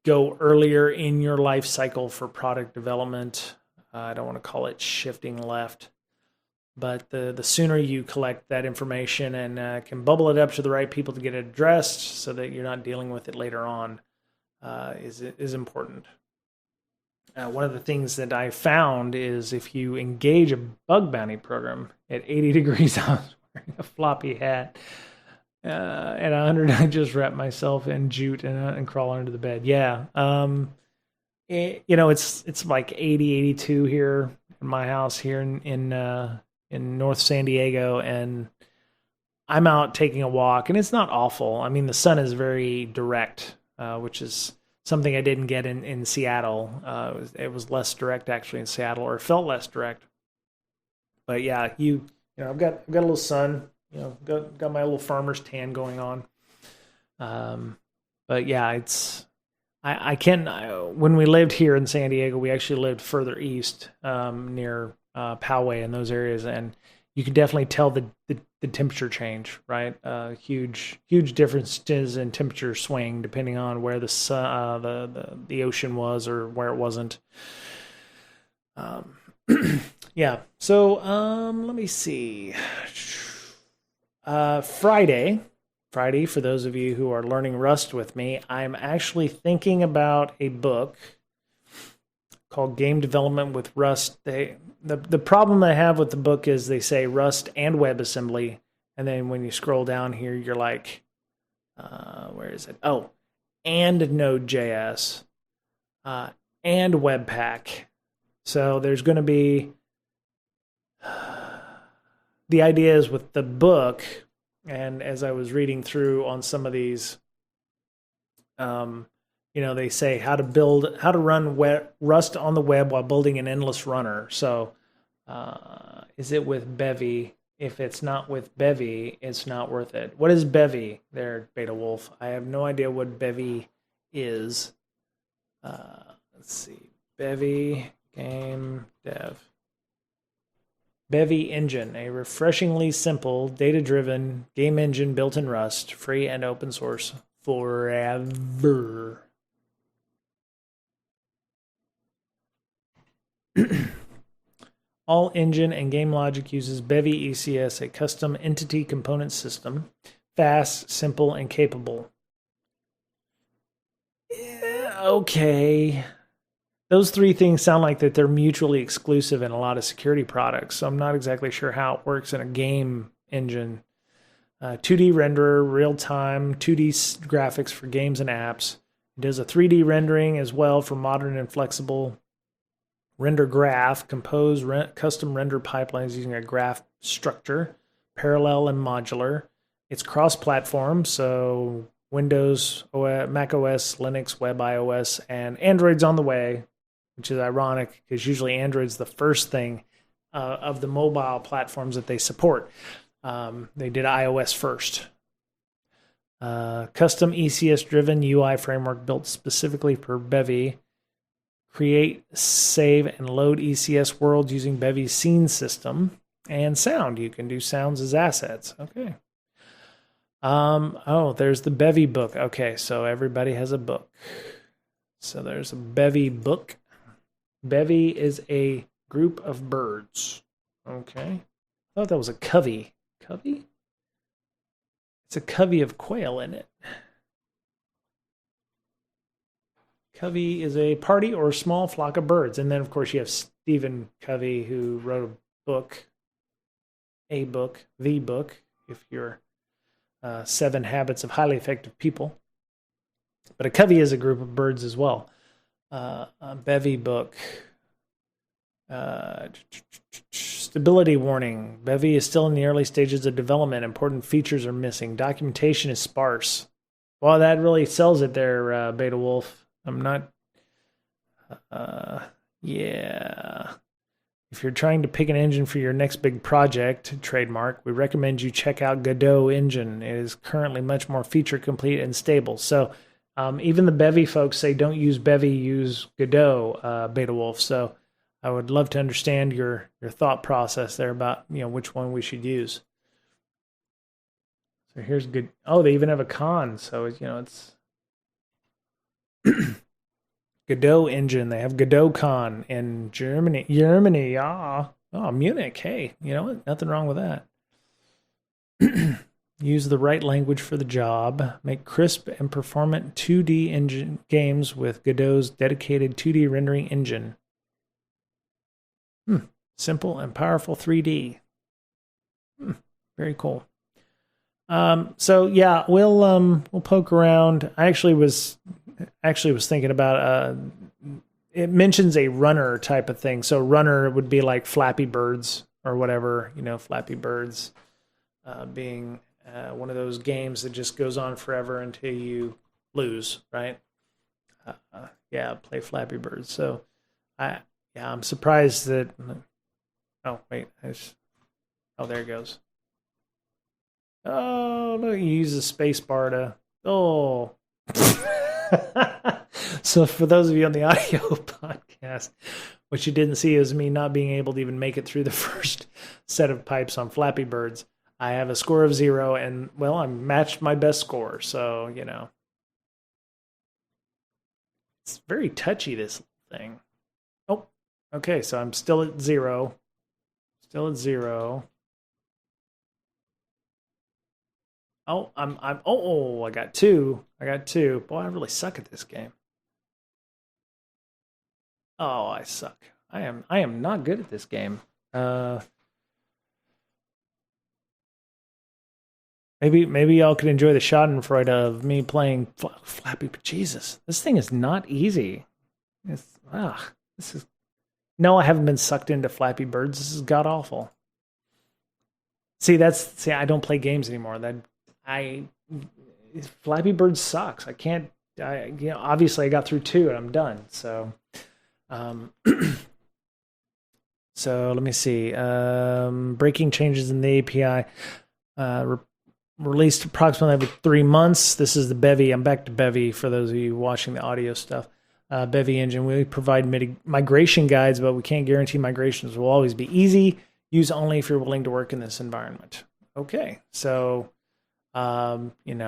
go earlier in your life cycle for product development, I don't want to call it shifting left, but the sooner you collect that information and can bubble it up to the right people to get it addressed so that you're not dealing with it later on is important. One of the things that I found is if you engage a bug bounty program at 80 degrees, I was wearing a floppy hat. At 100, I just wrap myself in jute and crawl under the bed. Yeah. It's like 80, 82 here in my house here in North San Diego, and I'm out taking a walk, and it's not awful. I mean, the sun is very direct, which is something I didn't get in Seattle. It was less direct actually in Seattle, or felt less direct. But yeah, I've got a little sun. Got my little farmer's tan going on. But yeah, when we lived here in San Diego, we actually lived further east, near Poway and those areas, and you can definitely tell the temperature change, right? Huge differences in temperature swing depending on where the sun, the ocean was or where it wasn't. Yeah. So let me see. Friday, for those of you who are learning Rust with me, I'm actually thinking about a book called Game Development with Rust. The problem I have with the book is they say Rust and WebAssembly, and then when you scroll down here, you're like, where is it? Oh, and Node.js, and Webpack. So there's going to be... The idea is with the book, and as I was reading through on some of these, they say how to run Rust on the web while building an endless runner. So is it with Bevy? If it's not with Bevy, it's not worth it. What is Bevy there, Beta Wolf? I have no idea what Bevy is. Let's see. Bevy Game Dev. Bevy Engine, a refreshingly simple, data-driven game engine built in Rust, free and open source forever. All engine and game logic uses Bevy ECS, a custom entity component system, fast, simple, and capable. Yeah, okay. Those three things sound like that they're mutually exclusive in a lot of security products, so I'm not exactly sure how it works in a game engine. 2D renderer, real-time, 2D graphics for games and apps. It does a 3D rendering as well for modern and flexible. Render graph, compose custom render pipelines using a graph structure, parallel and modular. It's cross-platform, so Windows, Mac OS, Linux, Web iOS, and Android's on the way. which is ironic because usually Android's the first thing of the mobile platforms that they support. They did iOS first. Custom ECS-driven UI framework built specifically for Bevy. Create, save, and load ECS worlds using Bevy's scene system. And sound. You can do sounds as assets. Okay. Oh, there's the Bevy book. Okay, so everybody has a book. So there's a Bevy book. Bevy is a group of birds. Okay. I thought that was a covey. Covey? It's a covey of quail in it. Covey is a party or a small flock of birds. And then, of course, you have Stephen Covey, who wrote the book, if you're 7 Habits of Highly Effective People. But a covey is a group of birds as well. A Bevy book. Stability warning. Bevy is still in the early stages of development. Important features are missing. Documentation is sparse. Well, that really sells it there, Beta Wolf. I'm not... yeah. If you're trying to pick an engine for your next big project, trademark, we recommend you check out Godot engine. It is currently much more feature complete and stable. So even the Bevy folks say don't use Bevy, use Godot, Beta Wolf. So I would love to understand your thought process there about which one we should use. So here's good. Oh, they even have a con. So it's Godot engine. They have Godot Con in Germany. Oh, Munich. Hey, you know what? Nothing wrong with that. Use the right language for the job. Make crisp and performant 2D engine games with Godot's dedicated 2D rendering engine. Simple and powerful 3D. Very cool. So yeah, we'll poke around. I actually was thinking about it mentions a runner type of thing. So runner would be like Flappy Birds or whatever, Flappy Birds being one of those games that just goes on forever until you lose, right? Play Flappy Birds. So I'm surprised that. Oh wait, there it goes. Oh, look, you use the space bar to. Oh. So for those of you on the audio podcast, what you didn't see is me not being able to even make it through the first set of pipes on Flappy Birds. I have a score of 0, and, well, I matched my best score, so, It's very touchy, this thing. Oh, okay, so I'm still at 0. Still at 0. Oh, I got 2. Boy, I really suck at this game. Oh, I suck. I am not good at this game. Maybe y'all could enjoy the Schadenfreude of me playing Flappy. But Jesus, this thing is not easy. This is. No, I haven't been sucked into Flappy Birds. This is god awful. See, I don't play games anymore. Flappy Bird sucks. I can't. Obviously I got through 2 and I'm done. So, so let me see. Breaking changes in the API. Released approximately every 3 months. This is the Bevy. I'm back to Bevy for those of you watching the audio stuff. Bevy engine. We provide migration guides, but we can't guarantee migrations will always be easy. Use only if you're willing to work in this environment. Okay, so. You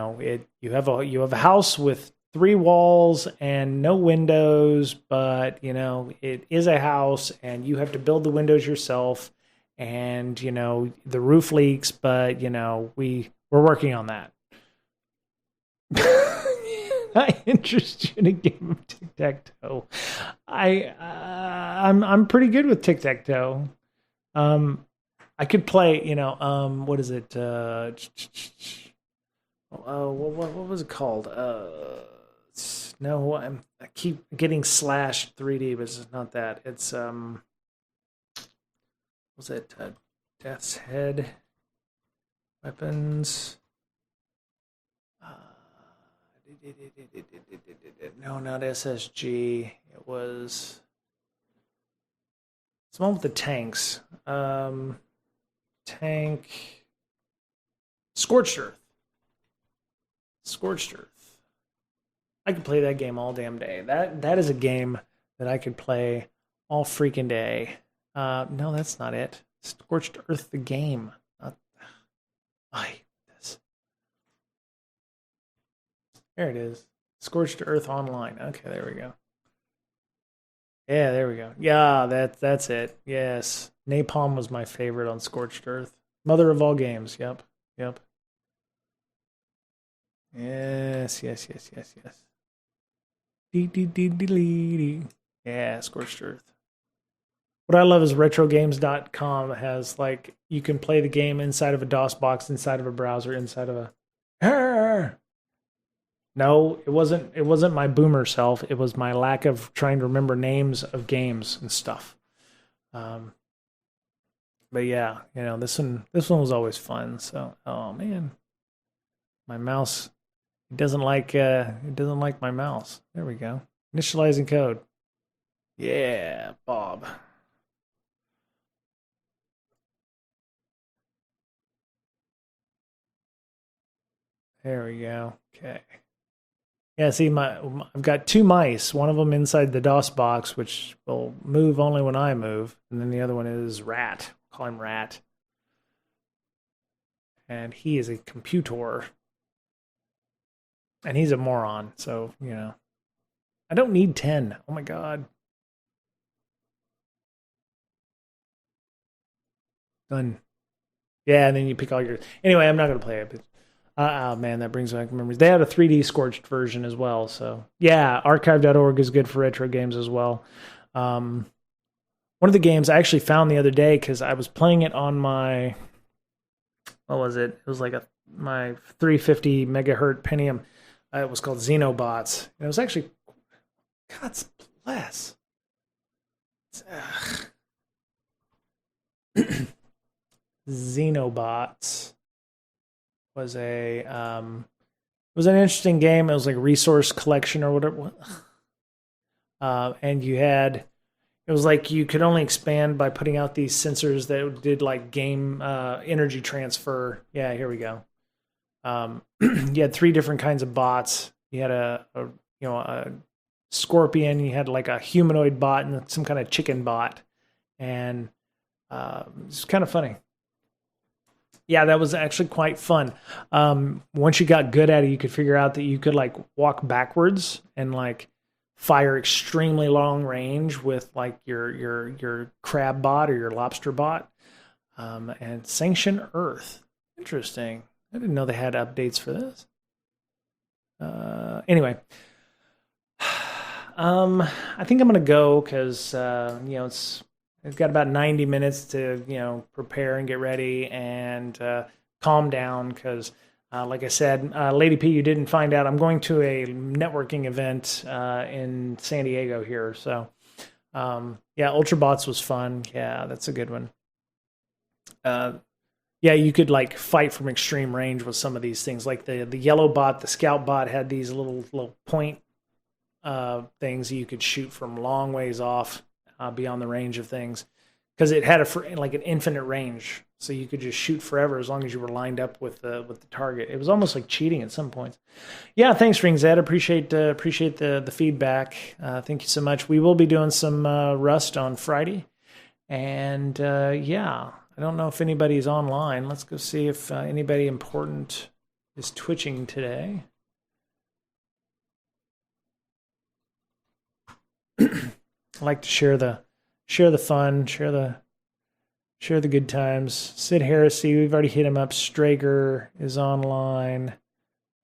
have a house with 3 walls and no windows, but it is a house and you have to build the windows yourself, and the roof leaks, but we're working on that. I interest you in a game of tic-tac-toe. I'm pretty good with tic-tac-toe. I could play, what is it? What was it called? No, I keep getting Slash 3D, but it's not that. It's was it Death's Head Weapons? No, not SSG. It was. It's the one with the tanks. Tank. Scorched Earth. Scorched Earth. I could play that game all damn day. That is a game that I could play all freaking day. No, that's not it. Scorched Earth, the game. I hate this. There it is. Scorched Earth Online. Okay, there we go. Yeah, there we go. Yeah, that's it. Yes. Napalm was my favorite on Scorched Earth. Mother of all games. Yep. Yes. Yeah, Scorched Earth. What I love is retrogames.com has like you can play the game inside of a DOS box, inside of a browser, inside of a No, it wasn't my boomer self. It was my lack of trying to remember names of games and stuff. But yeah, this one was always fun. So, oh man. My mouse it doesn't like my mouse. There we go. Initializing code. Yeah, Bob. There we go. Okay. Yeah, see, I've got two mice. One of them inside the DOS box, which will move only when I move, and then the other one is Rat. Call him Rat, and he is a computer, and he's a moron. So I don't need 10. Oh my god. Done. Yeah, and then you pick all your. Anyway, I'm not gonna play it. But oh man, that brings back memories. They had a 3D Scorched version as well. So yeah, archive.org is good for retro games as well. One of the games I actually found the other day because I was playing it on my, what was it? It was like my 350 megahertz Pentium. It was called Xenobots. It was actually, God's bless. Xenobots was an interesting game. It was like a resource collection or whatever. And it was like you could only expand by putting out these sensors that did like game energy transfer. Yeah, here we go. You had 3 different kinds of bots. You had a scorpion. You had like a humanoid bot and some kind of chicken bot, and it's kind of funny. Yeah, that was actually quite fun. Once you got good at it, you could figure out that you could like walk backwards and like fire extremely long range with like your crab bot or your lobster bot. And Sanction Earth. Interesting. I didn't know they had updates for this. Anyway. I think I'm going to go because, I've got about 90 minutes to, prepare and get ready and calm down because, like I said, Lady P, you didn't find out. I'm going to a networking event in San Diego here. So, Ultrabots was fun. Yeah, that's a good one. You could like fight from extreme range with some of these things. Like the yellow bot, the scout bot had these little point things you could shoot from long ways off. Beyond the range of things, because it had an infinite range, so you could just shoot forever as long as you were lined up with the target. It was almost like cheating at some points. Yeah, thanks, RingZed. Appreciate the feedback. Thank you so much. We will be doing some Rust on Friday, and I don't know if anybody's online. Let's go see if anybody important is twitching today. I like to share the fun, share the good times. Sid Heresy, we've already hit him up. Strager is online.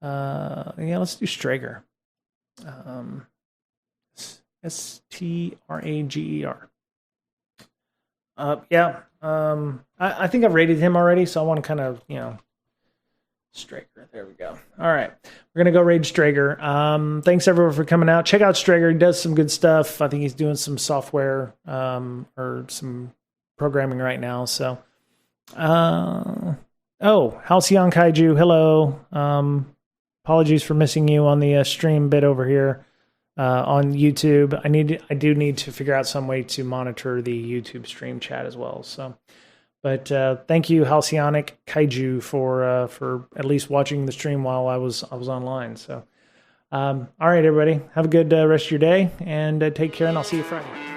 Let's do Strager. Strager. I think I've rated him already, so I want to kind of Strager. There we go. All right. We're going to go raid Strager. Thanks everyone for coming out. Check out Strager. He does some good stuff. I think he's doing some software or some programming right now. So, Halcyon Kaiju. Hello. Apologies for missing you on the stream bit over here. on YouTube. I do need to figure out some way to monitor the YouTube stream chat as well. So, but thank you, Halcyonic Kaiju, for at least watching the stream while I was online. So, all right, everybody, have a good rest of your day, and take care, and I'll see you Friday.